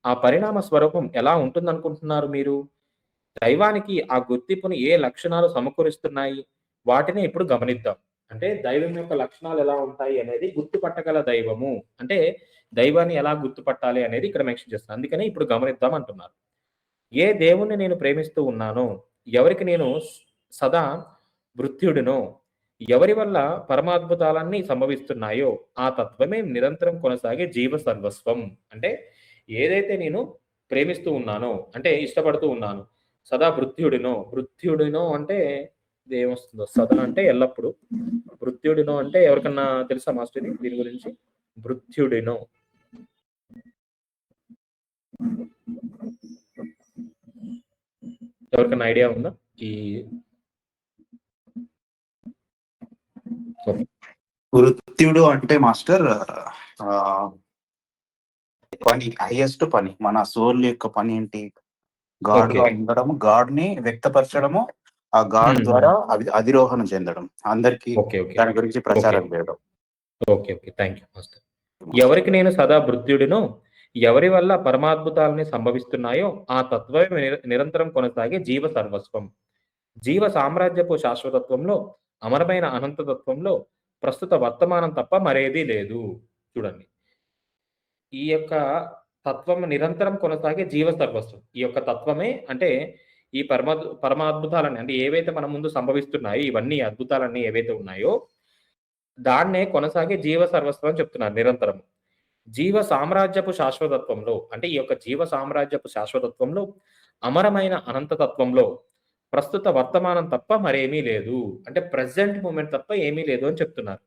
ఆ పరిణామ స్వరూపం ఎలా ఉంటుందనుకుంటున్నారు మీరు? దైవానికి ఆ గుర్తింపుని ఏ లక్షణాలు సమకూరుస్తున్నాయి? వాటిని ఇప్పుడు గమనిద్దాం. అంటే దైవం యొక్క లక్షణాలు ఎలా ఉంటాయి అనేది గుర్తుపట్టగల దైవము. అంటే దైవాన్ని ఎలా గుర్తుపట్టాలి అనేది ఇక్కడ మెన్షన్ చేస్తున్నారు. అందుకనే ఇప్పుడు గమనిద్దాం అంటున్నారు. ఏ దేవుణ్ణి నేను ప్రేమిస్తూ ఉన్నానో, ఎవరికి నేను సదా భృత్యుడినో, ఎవరి వల్ల పరమాద్భుతాలన్నీ సంభవిస్తున్నాయో, ఆ తత్వమే నిరంతరం కొనసాగే జీవ సర్వస్వం. అంటే ఏదైతే నేను ప్రేమిస్తూ ఉన్నానో, అంటే ఇష్టపడుతూ ఉన్నాను, సదా భృత్యుడినో అంటే ఇదేమొస్తుందో, సదా అంటే ఎల్లప్పుడు, భృత్యుడినో అంటే ఎవరికన్నా తెలుసా మాస్టర్ దీని గురించి? భృత్యుడినో ఎవరికన్నా ఐడియా ఉందా? ఈ వృత్యుడు అంటే మాస్టర్ పని, హైయెస్ట్ పని, మన సోల్ యొక్క పని ఏంటి? గాడ్ గా ఉండడము, గాడ్ ని వ్యక్తపరచడము, ఆ గాడ్ ద్వారా అధిరోహణ చెందడం, అందరికి దాని గురించి ప్రచారం చేయడం. Okay, thank you master. ఎవరికి నేను సదా భృత్యుడినో, ఎవరి వల్ల పరమాద్భుతాలని సంభవిస్తున్నాయో, ఆ తత్వమే నిరంతరం కొనసాగే జీవ సర్వస్వం. జీవ సామ్రాజ్యపు శాశ్వతత్వంలో, అమరమైన అనంతతత్వంలో ప్రస్తుత వర్తమానం తప్ప మరేదీ లేదు. చూడండి, ఈ యొక్క తత్వం నిరంతరం కొనసాగే జీవ సర్వస్వం. ఈ యొక్క తత్వమే అంటే ఈ పరమాద్భుతాలన్నీ, అంటే ఏవైతే మన ముందు సంభవిస్తున్నాయో, ఇవన్నీ అద్భుతాలన్నీ ఏవైతే ఉన్నాయో, దాన్నే కొనసాగే జీవ సర్వస్వం అని చెప్తున్నారు నిరంతరం. జీవ సామ్రాజ్యపు శాశ్వతత్వంలో, అంటే ఈ యొక్క జీవ సామ్రాజ్యపు శాశ్వతత్వంలో, అమరమైన అనంతతత్వంలో ప్రస్తుత వర్తమానం తప్ప మరేమీ లేదు. అంటే ప్రెజెంట్ మూమెంట్ తప్ప ఏమీ లేదు అని చెప్తున్నారు.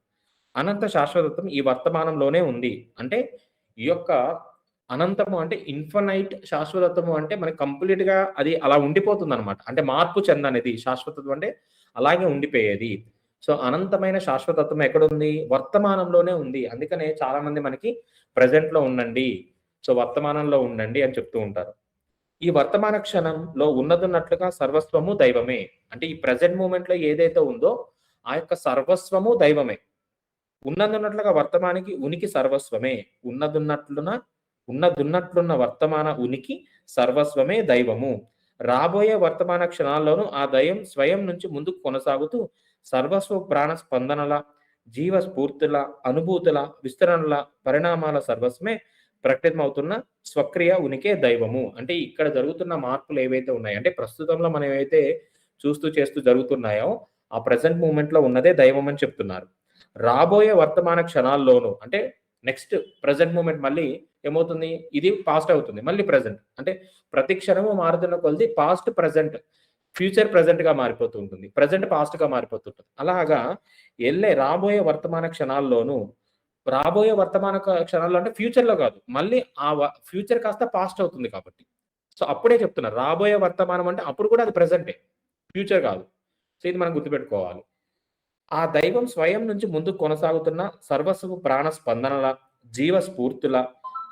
అనంత శాశ్వతత్వం ఈ వర్తమానంలోనే ఉంది. అంటే ఈ యొక్క అనంతము అంటే ఇన్ఫనైట్, శాశ్వతత్వము అంటే మనకి కంప్లీట్ గా అది అలా ఉండిపోతుంది అనమాట. అంటే మార్పు చెందనేది శాశ్వతత్వం, అంటే అలాగే ఉండిపోయేది. సో అనంతమైన శాశ్వతత్వం ఎక్కడుంది? వర్తమానంలోనే ఉంది. అందుకనే చాలా మంది మనకి ప్రెజెంట్ లో ఉండండి, సో వర్తమానంలో ఉండండి అని చెప్తూ ఉంటారు. ఈ వర్తమాన క్షణంలో ఉన్నదున్నట్లుగా సర్వస్వము దైవమే. అంటే ఈ ప్రెజెంట్ మూమెంట్ లో ఏదైతే ఉందో ఆ యొక్క సర్వస్వము దైవమే. ఉన్నదున్నట్లుగా వర్తమానికి ఉనికి సర్వస్వమే. ఉన్నదున్నట్లున్న వర్తమాన ఉనికి సర్వస్వమే దైవము. రాబోయే వర్తమాన క్షణాల్లోనూ ఆ దైవం స్వయం నుంచి ముందుకు కొనసాగుతూ సర్వస్వ ప్రాణ స్పందనల, జీవ స్ఫూర్తుల, అనుభూతుల, విస్తరణల, పరిణామాల సర్వస్వమే ప్రకటితమవుతున్న స్వక్రియ ఉనికే దైవము. అంటే ఇక్కడ జరుగుతున్న మార్పులు ఏవైతే ఉన్నాయో, అంటే ప్రస్తుతంలో మనం ఏవైతే చేస్తూ జరుగుతున్నాయో ఆ ప్రెసెంట్ మూమెంట్ లో ఉన్నదే దైవం అని చెప్తున్నారు. రాబోయే వర్తమాన క్షణాల్లోనూ, అంటే నెక్స్ట్ ప్రెసెంట్ మూమెంట్ మళ్ళీ ఏమవుతుంది? ఇది పాస్ట్ అవుతుంది, మళ్ళీ ప్రెసెంట్. అంటే ప్రతి క్షణము మారుతున్న కొలది పాస్ట్ ప్రెసెంట్, ఫ్యూచర్ ప్రెసెంట్ గా మారిపోతూ ఉంటుంది, ప్రెసెంట్ పాస్ట్ గా మారిపోతుంటుంది. అలాగా రాబోయే వర్తమాన క్షణాల్లోనూ, రాబోయే వర్తమాన క్షణాల్లో అంటే ఫ్యూచర్ లో కాదు, మళ్ళీ ఆ ఫ్యూచర్ కాస్త పాస్ట్ అవుతుంది కాబట్టి. సో అప్పుడే చెప్తున్నారు రాబోయే వర్తమానం అంటే అప్పుడు కూడా అది ప్రెసెంటే, ఫ్యూచర్ కాదు. సో ఇది మనం గుర్తుపెట్టుకోవాలి. ఆ దైవం స్వయం నుంచి ముందుకు కొనసాగుతున్న సర్వస్వపు ప్రాణ స్పందనల, జీవ స్ఫూర్తుల,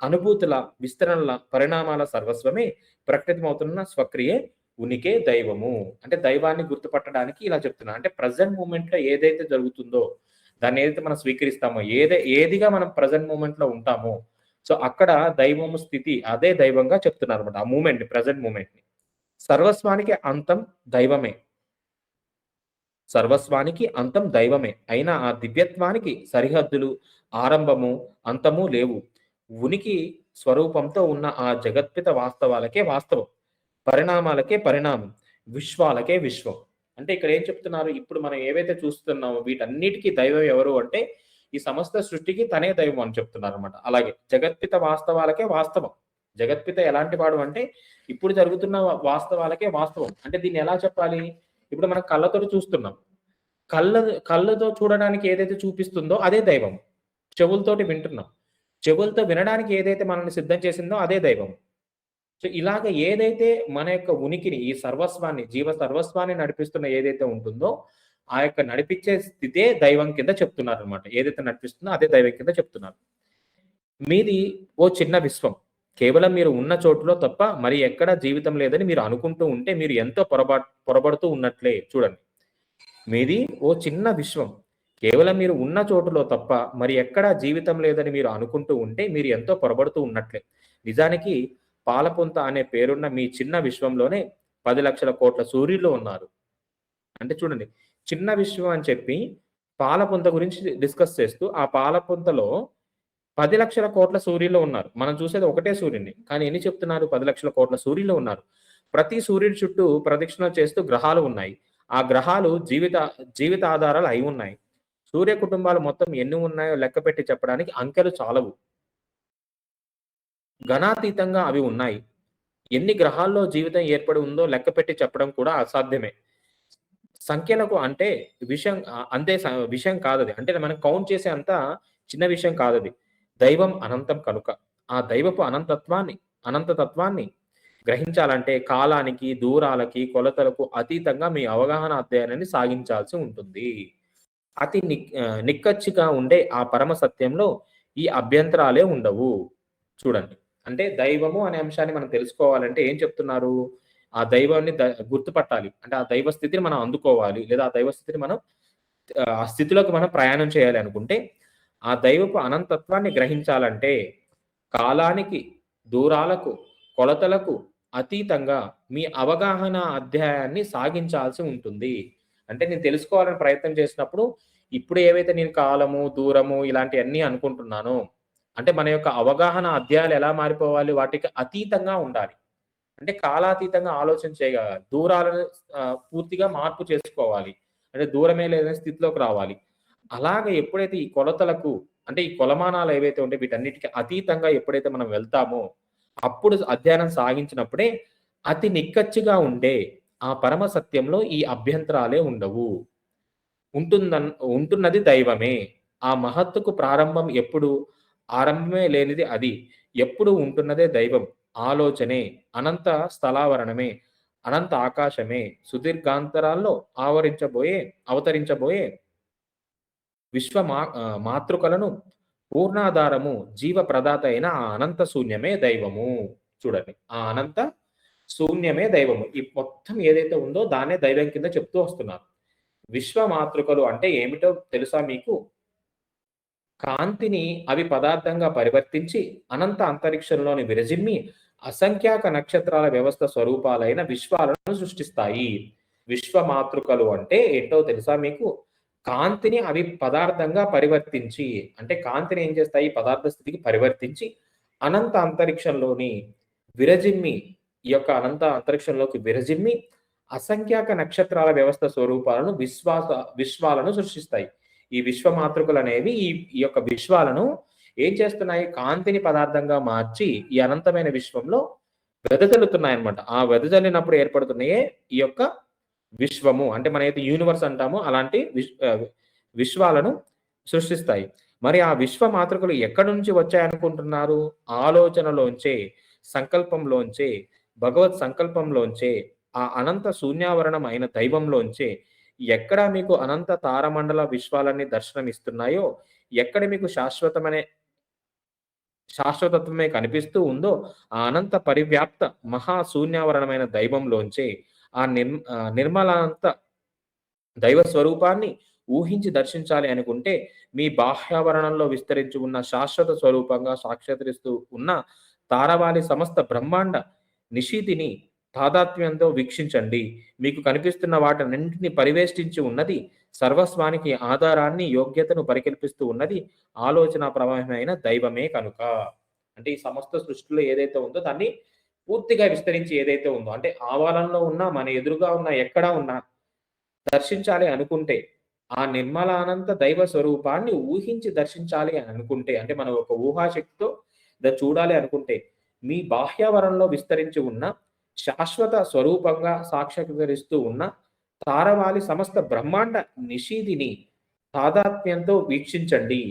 అనుభూతుల, విస్తరణల, పరిణామాల సర్వస్వమే ప్రకటితమవుతున్న స్వక్రియే ఉనికే దైవము. అంటే దైవాన్ని గుర్తుపట్టడానికి ఇలా చెప్తున్నా. అంటే ప్రెజెంట్ మూమెంట్ లో ఏదైతే జరుగుతుందో, దాన్ని ఏదైతే మనం స్వీకరిస్తామో, ఏదిగా మనం ప్రెజెంట్ మూమెంట్ లో ఉంటామో, సో అక్కడ దైవము స్థితి అదే దైవంగా చెప్తున్నారు అనమాట. ఆ మూమెంట్, ప్రెజెంట్ మూమెంట్ ని. సర్వస్వానికి అంతం దైవమే. సర్వస్వానికి అంతం దైవమే. అయినా ఆ దివ్యత్వానికి సరిహద్దులు, ఆరంభము, అంతము లేవు. ఉనికి స్వరూపంతో ఉన్న ఆ జగత్పిత వాస్తవాలకే వాస్తవం, పరిణామాలకే పరిణామం, విశ్వాలకే విశ్వం. అంటే ఇక్కడ ఏం చెప్తున్నారు? ఇప్పుడు మనం ఏవైతే చూస్తున్నామో వీటన్నిటికీ దైవం ఎవరు అంటే ఈ సమస్త సృష్టికి తనే దైవం అని చెప్తున్నారు అనమాట. అలాగే జగత్పిత వాస్తవాలకే వాస్తవం. జగత్పిత ఎలాంటి వాడు అంటే ఇప్పుడు జరుగుతున్న వాస్తవాలకే వాస్తవం. అంటే దీన్ని ఎలా చెప్పాలి? ఇప్పుడు మనం కళ్ళతో చూస్తున్నాం. కళ్ళతో చూడడానికి ఏదైతే చూపిస్తుందో అదే దైవం. చెవులతోటి వింటున్నాం. చెవులతో వినడానికి ఏదైతే మనల్ని సిద్ధం చేసిందో అదే దైవం. సో ఇలాగ ఏదైతే మన యొక్క ఉనికిని, ఈ సర్వస్వాన్ని, జీవ సర్వస్వాన్ని నడిపిస్తున్న ఏదైతే ఉంటుందో ఆ యొక్క నడిపించే స్థితే దైవం కింద చెప్తున్నారు అనమాట. ఏదైతే నడిపిస్తుందో అదే దైవం కింద చెప్తున్నారు. మీది ఓ చిన్న విశ్వం. కేవలం మీరు ఉన్న చోటులో తప్ప మరి ఎక్కడ జీవితం లేదని మీరు అనుకుంటూ ఉంటే మీరు ఎంతో పొరబడుతూ ఉన్నట్లే. చూడండి, మీది ఓ చిన్న విశ్వం. కేవలం మీరు ఉన్న చోటులో తప్ప మరి ఎక్కడా జీవితం లేదని మీరు అనుకుంటూ ఉంటే మీరు ఎంతో పొరబడుతూ ఉన్నట్లే. నిజానికి పాలపుంత అనే పేరున్న మీ చిన్న విశ్వంలోనే 10 లక్షల కోట్ల సూర్యులు ఉన్నారు. అంటే చూడండి, చిన్న విశ్వం అని చెప్పి పాలపుంత గురించి డిస్కస్ చేస్తూ ఆ పాలపుంతలో 10 లక్షల కోట్ల సూర్యులు ఉన్నారు. మనం చూసేది ఒకటే సూర్యుడిని, కానీ ఎన్ని చెప్తున్నారు? 10 లక్షల కోట్ల సూర్యులు ఉన్నారు. ప్రతి సూర్యుడి చుట్టూ ప్రదక్షిణ చేస్తూ గ్రహాలు ఉన్నాయి. ఆ గ్రహాలు జీవిత ఆధారాలు అయి ఉన్నాయి. సూర్య కుటుంబాలు మొత్తం ఎన్ని ఉన్నాయో లెక్క పెట్టి చెప్పడానికి అంకెలు చాలవు. గణాతీతంగా అవి ఉన్నాయి. ఎన్ని గ్రహాల్లో జీవితం ఏర్పడి ఉందో లెక్క పెట్టి చెప్పడం కూడా అసాధ్యమే. సంఖ్యలకు అంటే అంతే విషయం కాదది. అంటే మనం కౌంట్ చేసే అంత చిన్న విషయం కాదది. దైవం అనంతం కనుక ఆ దైవపు అనంతతత్వాన్ని గ్రహించాలంటే కాలానికి, దూరాలకి, కొలతలకు అతీతంగా మీ అవగాహన అధ్యయనాన్ని సాగించాల్సి ఉంటుంది. అతి నిక్కచ్చిగా ఉండే ఆ పరమ సత్యంలో ఈ అభ్యంతరాలే ఉండవు. చూడండి, అంటే దైవము అనే అంశాన్ని మనం తెలుసుకోవాలంటే ఏం చెప్తున్నారు? ఆ దైవాన్ని గుర్తుపట్టాలి. అంటే ఆ దైవ స్థితిని మనం అందుకోవాలి, లేదా ఆ దైవ స్థితిని మనం ఆ స్థితిలోకి మనం ప్రయాణం చేయాలి అనుకుంటే ఆ దైవపు అనంతత్వాన్ని గ్రహించాలంటే కాలానికి, దూరాలకు, కొలతలకు అతీతంగా మీ అవగాహన అధ్యాయాన్ని సాగించాల్సి ఉంటుంది. అంటే నేను తెలుసుకోవాలని ప్రయత్నం చేసినప్పుడు ఇప్పుడు ఏవైతే నేను కాలము, దూరము ఇలాంటివన్నీ అనుకుంటున్నానో అంటే మన యొక్క అవగాహన అధ్యాయాలు ఎలా మారిపోవాలి? వాటికి అతీతంగా ఉండాలి. అంటే కాలాతీతంగా ఆలోచన చేయగలగాలి. దూరాలను పూర్తిగా మార్పు చేసుకోవాలి. అంటే దూరమే లేదనే స్థితిలోకి రావాలి. అలాగే ఎప్పుడైతే ఈ కొలతలకు అంటే ఈ కొలమానాలు ఏవైతే ఉంటే వీటన్నిటికీ అతీతంగా ఎప్పుడైతే మనం వెళ్తామో అప్పుడు అధ్యయనం సాగించినప్పుడే అతి నిక్కచ్చిగా ఉండే ఆ పరమ సత్యంలో ఈ అభ్యంతరాలే ఉండవు. ఉంటున్నది దైవమే. ఆ మహత్తుకు ప్రారంభం ఎప్పుడు? ఆరంభమే లేనిది అది. ఎప్పుడు ఉంటున్నదే దైవం. ఆలోచనే, అనంత స్థలావరణమే, అనంత ఆకాశమే, సుదీర్ఘాంతరాల్లో అవతరించబోయే మాతృకలను పూర్ణాధారము, జీవ ప్రదాత అయిన ఆ అనంత శూన్యమే దైవము. చూడండి, ఆ అనంత శూన్యమే దైవము. ఈ మొత్తం ఏదైతే ఉందో దాన్నే దైవం కింద చెప్తూ వస్తున్నారు. విశ్వ మాతృకలు అంటే ఏమిటో తెలుసా మీకు? కాంతిని అవి పదార్థంగా పరివర్తించి అనంత అంతరిక్షంలోని విరజిమ్మి అసంఖ్యాక నక్షత్రాల వ్యవస్థ స్వరూపాలైన విశ్వాలను సృష్టిస్తాయి. విశ్వ మాతృకలు అంటే ఏంటో తెలుసా మీకు? కాంతిని అవి పదార్థంగా పరివర్తించి, అంటే కాంతిని ఏం చేస్తాయి? పదార్థ స్థితికి పరివర్తించి అనంత అంతరిక్షంలోని విరజిమ్మి, ఈ యొక్క అనంత అంతరిక్షంలోకి విరజిమ్మి అసంఖ్యాక నక్షత్రాల వ్యవస్థ స్వరూపాలను విశ్వాలను సృష్టిస్తాయి. ఈ విశ్వ మాతృకలు అనేవి ఈ యొక్క విశ్వాలను ఏం చేస్తున్నాయి? కాంతిని పదార్థంగా మార్చి ఈ అనంతమైన విశ్వంలో వెదజల్లుతున్నాయి అన్నమాట. ఆ వెదజల్లినప్పుడు ఏర్పడుతున్నాయే ఈ యొక్క విశ్వము. అంటే మన అయితే యూనివర్స్ అంటామో అలాంటి విశ్వాలను సృష్టిస్తాయి. మరి ఆ విశ్వ మాతృకలు ఎక్కడి నుంచి వచ్చాయనుకుంటున్నారు? ఆలోచనలోంచే, సంకల్పంలోంచే, భగవత్ సంకల్పంలోంచే, ఆ అనంత శూన్యావరణం అయిన దైవంలోంచే ఎక్కడ మీకు అనంత తారమండల విశ్వాలన్నీ దర్శనమిస్తున్నాయో, ఎక్కడ మీకు శాశ్వతత్వమే కనిపిస్తూ ఉందో, ఆ అనంత పరివ్యాప్త మహాశూన్యావరణమైన దైవంలోంచే నిర్మలాంత దైవ స్వరూపాన్ని ఊహించి దర్శించాలి అనుకుంటే, మీ బాహ్యావరణంలో విస్తరించి ఉన్న శాశ్వత స్వరూపంగా సాక్షాత్కరిస్తూ ఉన్న తారవాళి సమస్త బ్రహ్మాండ నిశీతిని తాదాత్మ్యంతో వీక్షించండి. మీకు కనిపిస్తున్న వాటన్నింటిని పరివేష్టించి ఉన్నది, సర్వస్వానికి ఆధారాన్ని, యోగ్యతను పరికల్పిస్తూ ఉన్నది ఆలోచన ప్రవాహమైన దైవమే కనుక. అంటే ఈ సమస్త సృష్టిలో ఏదైతే ఉందో దాన్ని పూర్తిగా విస్తరించి ఏదైతే ఉందో, అంటే ఆవాలంలో ఉన్నా, మన ఎదురుగా ఉన్నా, ఎక్కడా ఉన్నా దర్శించాలి అనుకుంటే, ఆ నిర్మలానంత దైవ స్వరూపాన్ని ఊహించి దర్శించాలి అని అనుకుంటే, అంటే మనం ఒక ఊహాశక్తితో దాన్ని చూడాలి అనుకుంటే, మీ బాహ్యావరణంలో విస్తరించి ఉన్న శాశ్వత స్వరూపంగా సాక్షాత్కరిస్తూ ఉన్న తారవాళి సమస్త బ్రహ్మాండ నిశీధిని తాదాత్మ్యంతో వీక్షించండి.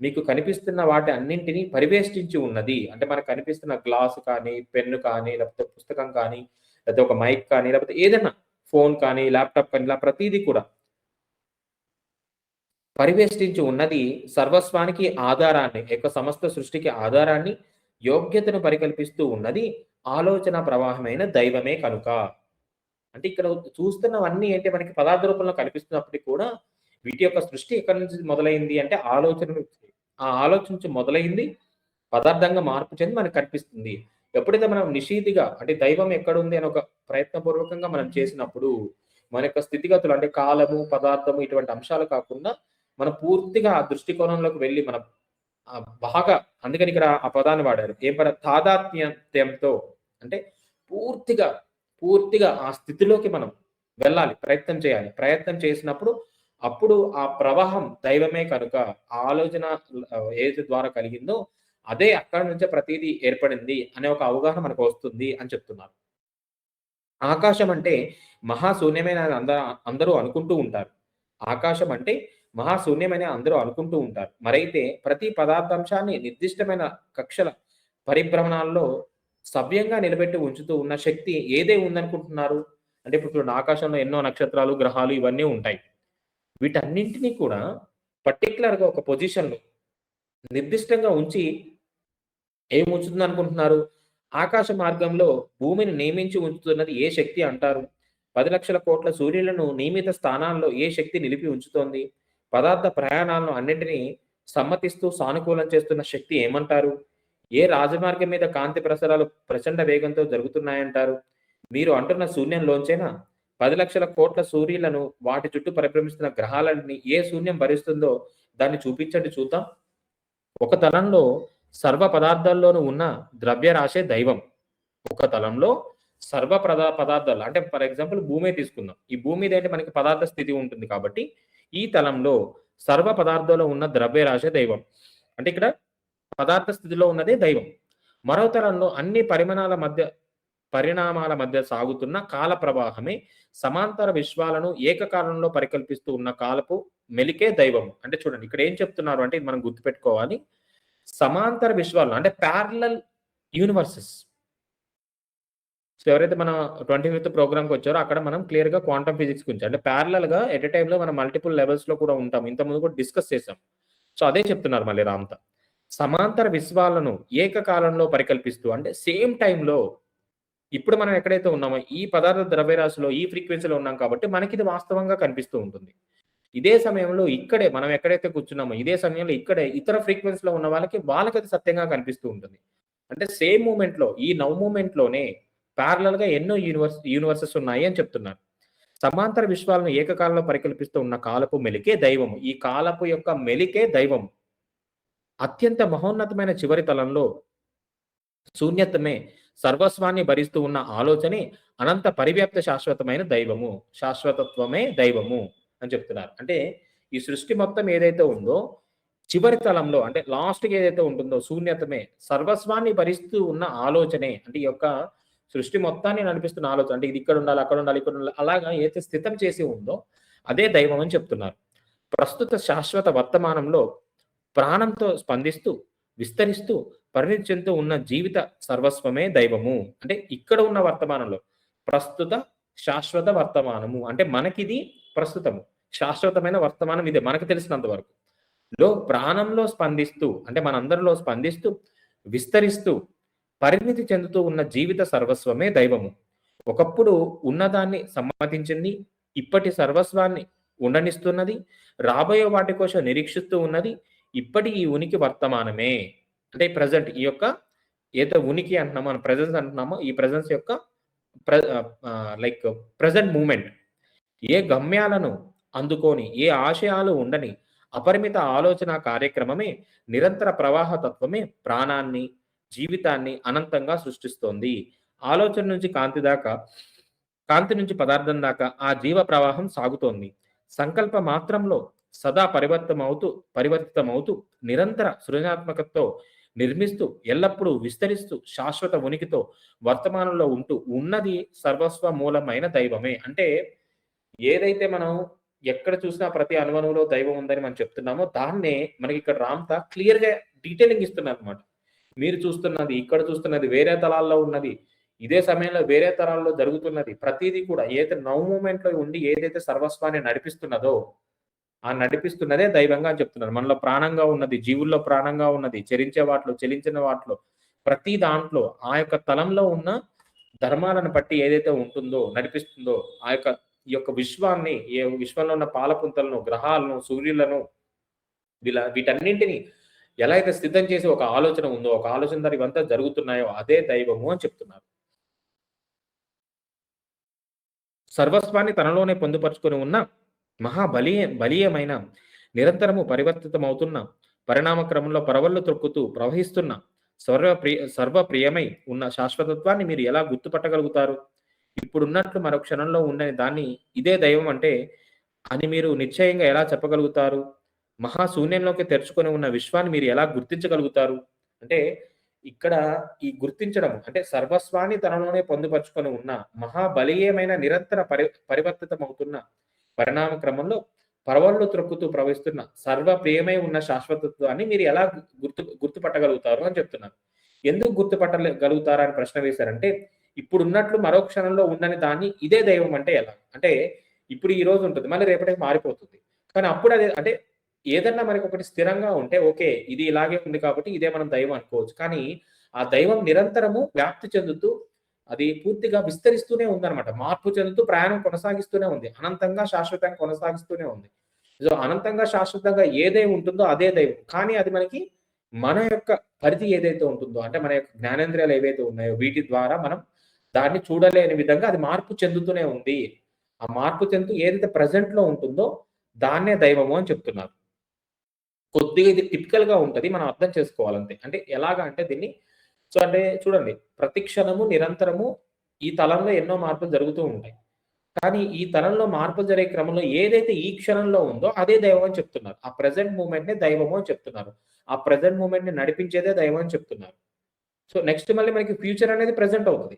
మీకు కనిపిస్తున్న వాటి అన్నింటినీ పరివేష్టించి ఉన్నది. అంటే మనకు కనిపిస్తున్న గ్లాసు కానీ, పెన్ను కానీ, లేకపోతే పుస్తకం కానీ, లేకపోతే ఒక మైక్ కానీ, లేకపోతే ఏదైనా ఫోన్ కానీ, ల్యాప్‌టాప్ కానీ, ఇలా ప్రతీది కూడా పరివేష్టించి ఉన్నది సర్వస్వానికి ఆధారాన్ని, సమస్త సృష్టికి ఆధారాన్ని, యోగ్యతను పరికల్పిస్తూ ఉన్నది ఆలోచన ప్రవాహమైన దైవమే కనుక. అంటే ఇక్కడ చూస్తున్నవన్నీ ఏంటి, మనకి పదార్థ రూపంలో కనిపిస్తున్నప్పటికీ కూడా వీటి యొక్క సృష్టి ఎక్కడి నుంచి మొదలైంది అంటే ఆలోచన నుంచి. ఆ ఆలోచన నుంచి మొదలైంది, పదార్థంగా మార్పు చెంది మనకు కనిపిస్తుంది. ఎప్పుడైతే మనం నిశీతిగా అంటే దైవం ఎక్కడుంది అని ఒక ప్రయత్నపూర్వకంగా మనం చేసినప్పుడు, మన యొక్క స్థితిగతులు అంటే కాలము, పదార్థము ఇటువంటి అంశాలు కాకుండా మనం పూర్తిగా ఆ దృష్టికోణంలోకి వెళ్ళి మనం బాగా, అందుకని ఇక్కడ ఆ పదాన్ని వాడారు. ఏం తాదాత్మ్యంతో అంటే పూర్తిగా ఆ స్థితిలోకి మనం వెళ్ళాలి, ప్రయత్నం చేయాలి. ప్రయత్నం చేసినప్పుడు అప్పుడు ఆ ప్రవాహం దైవమే కనుక, ఆ ఆలోచన ఏదైతే ద్వారా కలిగిందో అదే అక్కడి నుంచే ప్రతీదీ ఏర్పడింది అనే ఒక అవగాహన మనకు వస్తుంది అని చెప్తున్నారు. ఆకాశం అంటే మహాశూన్యమైన అందరూ అనుకుంటూ ఉంటారు. ఆకాశం అంటే మహాశూన్యమని అందరూ అనుకుంటూ ఉంటారు. మరైతే ప్రతి పదార్థాంశాన్ని నిర్దిష్టమైన కక్షల పరిభ్రమణాల్లో సవ్యంగా నిలబెట్టి ఉంచుతూ ఉన్న శక్తి ఏదే ఉందనుకుంటున్నారు? అంటే ఇప్పుడు ఆకాశంలో ఎన్నో నక్షత్రాలు, గ్రహాలు ఇవన్నీ ఉంటాయి. వీటన్నింటినీ కూడా పర్టిక్యులర్‌గా ఒక పొజిషన్‌లో నిర్దిష్టంగా ఉంచి ఏముంచుతుంది అనుకుంటున్నారు? ఆకాశ మార్గంలో భూమిని నియమించి ఉంచుతున్నది ఏ శక్తి అంటారు? 10 లక్షల కోట్ల సూర్యులను నియమిత స్థానాల్లో ఏ శక్తి నిలిపి ఉంచుతోంది? పదార్థ ప్రయాణాలను అన్నింటినీ సమ్మతిస్తూ సానుకూలం చేస్తున్న శక్తి ఏమంటారు? ఏ రాజమార్గం మీద కాంతి ప్రసరాలు ప్రచండ వేగంతో జరుగుతున్నాయంటారు? మీరు అంటున్న శూన్యంలోంచేనా? 10 లక్షల కోట్ల సూర్యులను వాటి చుట్టూ పరిభ్రమిస్తున్న గ్రహాలన్నీ ఏ శూన్యం భరిస్తుందో దాన్ని చూపించండి చూద్దాం. ఒక తలంలో సర్వ పదార్థాల్లోనూ ఉన్న ద్రవ్యరాశే దైవం. ఒక తలంలో సర్వ పదార్థాలు అంటే ఫర్ ఎగ్జాంపుల్ భూమి తీసుకుందాం. ఈ భూమి మీద అంటే మనకి పదార్థ స్థితి ఉంటుంది కాబట్టి ఈ తలంలో సర్వ పదార్థంలో ఉన్న ద్రవ్యరాశే దైవం. అంటే ఇక్కడ పదార్థ స్థితిలో ఉన్నదే దైవం. మరో తలంలో అన్ని పరిణామాల మధ్య సాగుతున్న కాల ప్రవాహమే సమాంతర విశ్వాలను ఏకకాలంలో పరికల్పిస్తూ ఉన్న కాలపు మెలికే దైవము. అంటే చూడండి ఇక్కడ ఏం చెప్తున్నారు అంటే మనం గుర్తుపెట్టుకోవాలి. సమాంతర విశ్వాలు అంటే ప్యారలల్ యూనివర్సెస్. సో ఎవరైతే మన 25th ప్రోగ్రామ్కి వచ్చారో అక్కడ మనం క్లియర్ గా క్వాంటమ్ ఫిజిక్స్ గురించి అంటే ప్యారలల్ గా ఎట్ ఎ టైంలో మనం మల్టిపుల్ లెవెల్స్ లో కూడా ఉంటాం. ఇంతకుముందు కూడా డిస్కస్ చేసాం. సో అదే చెప్తున్నారు మళ్ళీ రామ్త. సమాంతర విశ్వాలను ఏకకాలంలో పరికల్పిస్తూ అంటే సేమ్ టైంలో ఇప్పుడు మనం ఎక్కడైతే ఉన్నామో ఈ పదార్థ ద్రవ్యరాశిలో ఈ ఫ్రీక్వెన్సీలో ఉన్నాం కాబట్టి మనకి ఇది వాస్తవంగా కనిపిస్తూ ఉంటుంది. ఇదే సమయంలో ఇక్కడే మనం ఎక్కడైతే కూర్చున్నామో ఇదే సమయంలో ఇక్కడే ఇతర ఫ్రీక్వెన్సీలో ఉన్న వాళ్ళకి అది సత్యంగా కనిపిస్తూ ఉంటుంది. అంటే సేమ్ మూమెంట్ లో ఈ నవ్ మూమెంట్ లోనే ప్యారలల్ గా ఎన్నో యూనివర్సెస్ ఉన్నాయి అని చెప్తున్నారు. సమాంతర విశ్వాలను ఏకకాలంలో పరికల్పిస్తూ ఉన్న కాలపు మెలికే దైవము. ఈ కాలపు యొక్క మెలికే దైవము. అత్యంత మహోన్నతమైన చివరి తలంలో శూన్యతమే సర్వస్వాన్ని భరిస్తూ ఉన్న ఆలోచనే అనంత పరివ్యాప్త శాశ్వతమైన దైవము. శాశ్వతత్వమే దైవము అని చెప్తున్నారు. అంటే ఈ సృష్టి మొత్తం ఏదైతే ఉందో చివరి తలంలో అంటే లాస్ట్కి ఏదైతే ఉంటుందో శూన్యతమే సర్వస్వాన్ని భరిస్తూ ఉన్న ఆలోచనే. అంటే ఈ యొక్క సృష్టి మొత్తాన్ని నడిపిస్తున్న ఆలోచన అంటే ఇది ఇక్కడ ఉండాలి, అక్కడ ఉండాలి, ఇక్కడ ఉండాలి, అలాగా ఏదైతే స్థితం చేసి ఉందో అదే దైవం అని చెప్తున్నారు. ప్రస్తుత శాశ్వత వర్తమానంలో ప్రాణంతో స్పందిస్తూ విస్తరిస్తూ పరిణితి చెందుతూ ఉన్న జీవిత సర్వస్వమే దైవము. అంటే ఇక్కడ ఉన్న వర్తమానంలో ప్రస్తుత శాశ్వత వర్తమానము అంటే మనకిది ప్రస్తుతము, శాశ్వతమైన వర్తమానం ఇదే మనకు తెలిసినంత వరకు. ప్రాణంలో స్పందిస్తూ అంటే మనందరిలో స్పందిస్తూ, విస్తరిస్తూ, పరిణితి చెందుతూ ఉన్న జీవిత సర్వస్వమే దైవము. ఒకప్పుడు ఉన్నదాన్ని సమ్మతించింది, ఇప్పటి సర్వస్వాన్ని ఉండనిస్తున్నది, రాబోయే వాటి కోసం నిరీక్షిస్తూ ఉన్నది ఇప్పటి ఈ ఉనికి వర్తమానమే. అంటే ప్రెజెంట్ ఈ యొక్క ఏదో ఉనికి అంటున్నామో, మన ప్రెజెన్స్ అంటున్నామో, ఈ ప్రెజెన్స్ యొక్క లైక్ ప్రెజెంట్ మూమెంట్. ఏ గమ్యాలను అందుకొని, ఏ ఆశయాలు ఉండని అపరిమిత ఆలోచన కార్యక్రమమే, నిరంతర ప్రవాహ తత్వమే ప్రాణాన్ని, జీవితాన్ని అనంతంగా సృష్టిస్తోంది. ఆలోచన నుంచి కాంతి దాకా, కాంతి నుంచి పదార్థం దాకా ఆ జీవ ప్రవాహం సాగుతోంది. సంకల్ప మాత్రంలో సదా పరివర్తితమవుతూ నిరంతర సృజనాత్మకతతో నిర్మిస్తూ, ఎల్లప్పుడూ విస్తరిస్తూ, శాశ్వత ఉనికితో వర్తమానంలో ఉంటూ ఉన్నది సర్వస్వ మూలమైన దైవమే. అంటే ఏదైతే మనం ఎక్కడ చూసినా ప్రతి అణువణువులో దైవం ఉందని మనం చెప్తున్నామో, దాన్నే మనకి ఇక్కడ రామ్తా క్లియర్ గా డీటెయిలింగ్ ఇస్తున్నారు అనమాట. మీరు చూస్తున్నది, ఇక్కడ చూస్తున్నది వేరే తలాల్లో ఉన్నది, ఇదే సమయంలో వేరే తరాల్లో జరుగుతున్నది, ప్రతిదీ కూడా ఏదైతే నౌ మూమెంట్ లో ఉండి ఏదైతే సర్వస్వాన్ని నడిపిస్తున్నదో ఆ నడిపిస్తున్నదే దైవంగా అని చెప్తున్నారు. మనలో ప్రాణంగా ఉన్నది, జీవుల్లో ప్రాణంగా ఉన్నది, చరించే వాటిలో, చలించిన వాటిలో, ప్రతి దాంట్లో ఆ యొక్క తలంలో ఉన్న ధర్మాలను బట్టి ఏదైతే ఉంటుందో, నడిపిస్తుందో, ఈ యొక్క విశ్వాన్ని, ఏ విశ్వంలో ఉన్న పాలపుంతలను, గ్రహాలను, సూర్యులను, వీటన్నింటినీ ఎలా అయితే స్థితం చేసి ఒక ఆలోచన ఉందో, ఒక ఆలోచన ద్వారా ఇవంతా జరుగుతున్నాయో అదే దైవము అని చెప్తున్నారు. సర్వస్వాన్ని తనలోనే పొందుపరుచుకొని ఉన్న బలీయమైన, నిరంతరము పరివర్తితమవుతున్న, పరిణామ క్రమంలో పరవళ్ళు త్రొక్కుతూ ప్రవహిస్తున్న, సర్వప్రియమై ఉన్న శాశ్వతత్వాన్ని మీరు ఎలా గుర్తుపట్టగలుగుతారు? ఇప్పుడున్నట్లు మరో క్షణంలో ఉండని దాన్ని ఇదే దైవం అంటే అని మీరు నిశ్చయంగా ఎలా చెప్పగలుగుతారు? మహాశూన్యంలోకి తెరుచుకొని ఉన్న విశ్వాన్ని మీరు ఎలా గుర్తించగలుగుతారు? అంటే ఇక్కడ ఈ గుర్తించడం అంటే సర్వస్వాన్ని తనలోనే పొందుపరుచుకొని ఉన్న మహాబలీయమైన, నిరంతర పరివర్తితమవుతున్న, పరిణామ క్రమంలో పరవళ్ళు త్రొక్కుతూ ప్రవహిస్తున్న, సర్వప్రియమై ఉన్న శాశ్వతత్వాన్ని మీరు ఎలా గుర్తుపట్టగలుగుతారు అని చెప్తున్నారు. ఎందుకు గుర్తుపట్టగలుగుతారా అని ప్రశ్న వేశారంటే, ఇప్పుడున్నట్లు మరో క్షణంలో ఉండని దాన్ని ఇదే దైవం అంటే ఎలా? అంటే ఇప్పుడు ఈ రోజు ఉంటుంది, మళ్ళీ రేపటికి మారిపోతుంది. కానీ అప్పుడు అదే అంటే ఏదన్నా మనకి ఒకటి స్థిరంగా ఉంటే ఓకే, ఇది ఇలాగే ఉంది కాబట్టి ఇదే మనం దైవం అనుకోవచ్చు. కానీ ఆ దైవం నిరంతరము వ్యాప్తి చెందుతూ, అది పూర్తిగా విస్తరిస్తూనే ఉందన్నమాట. మార్పు చెందుతూ ప్రయాణం కొనసాగిస్తూనే ఉంది. అనంతంగా, శాశ్వతంగా కొనసాగిస్తూనే ఉంది. సో అనంతంగా, శాశ్వతంగా ఏదై ఉంటుందో అదే దైవం. కానీ అది మనకి మన యొక్క పరిధి ఏదైతే ఉంటుందో, అంటే మన యొక్క జ్ఞానేంద్రియాలు ఏవైతే ఉన్నాయో వీటి ద్వారా మనం దాన్ని చూడలేని విధంగా అది మార్పు చెందుతూనే ఉంది. ఆ మార్పు చెందుతూ ఏదైతే ప్రెజెంట్ లో ఉంటుందో దాన్నే దైవము అని చెప్తున్నారు. కొద్దిగా ఇది టిపికల్ గా ఉంటది, మనం అర్థం చేసుకోవాలంతే. అంటే ఎలాగా అంటే దీన్ని అంటే చూడండి, ప్రతి క్షణము నిరంతరము ఈ తలంలో ఎన్నో మార్పులు జరుగుతూ ఉంటాయి. కానీ ఈ తలంలో మార్పులు జరిగే క్రమంలో ఏదైతే ఈ క్షణంలో ఉందో అదే దైవం అని చెప్తున్నారు. ఆ ప్రెజెంట్ మూమెంట్ నే దైవము అని చెప్తున్నారు. ఆ ప్రెజెంట్ మూమెంట్ ని నడిపించేదే దైవం అని చెప్తున్నారు. సో నెక్స్ట్ మళ్ళీ మనకి ఫ్యూచర్ అనేది ప్రెజెంట్ అవుతుంది.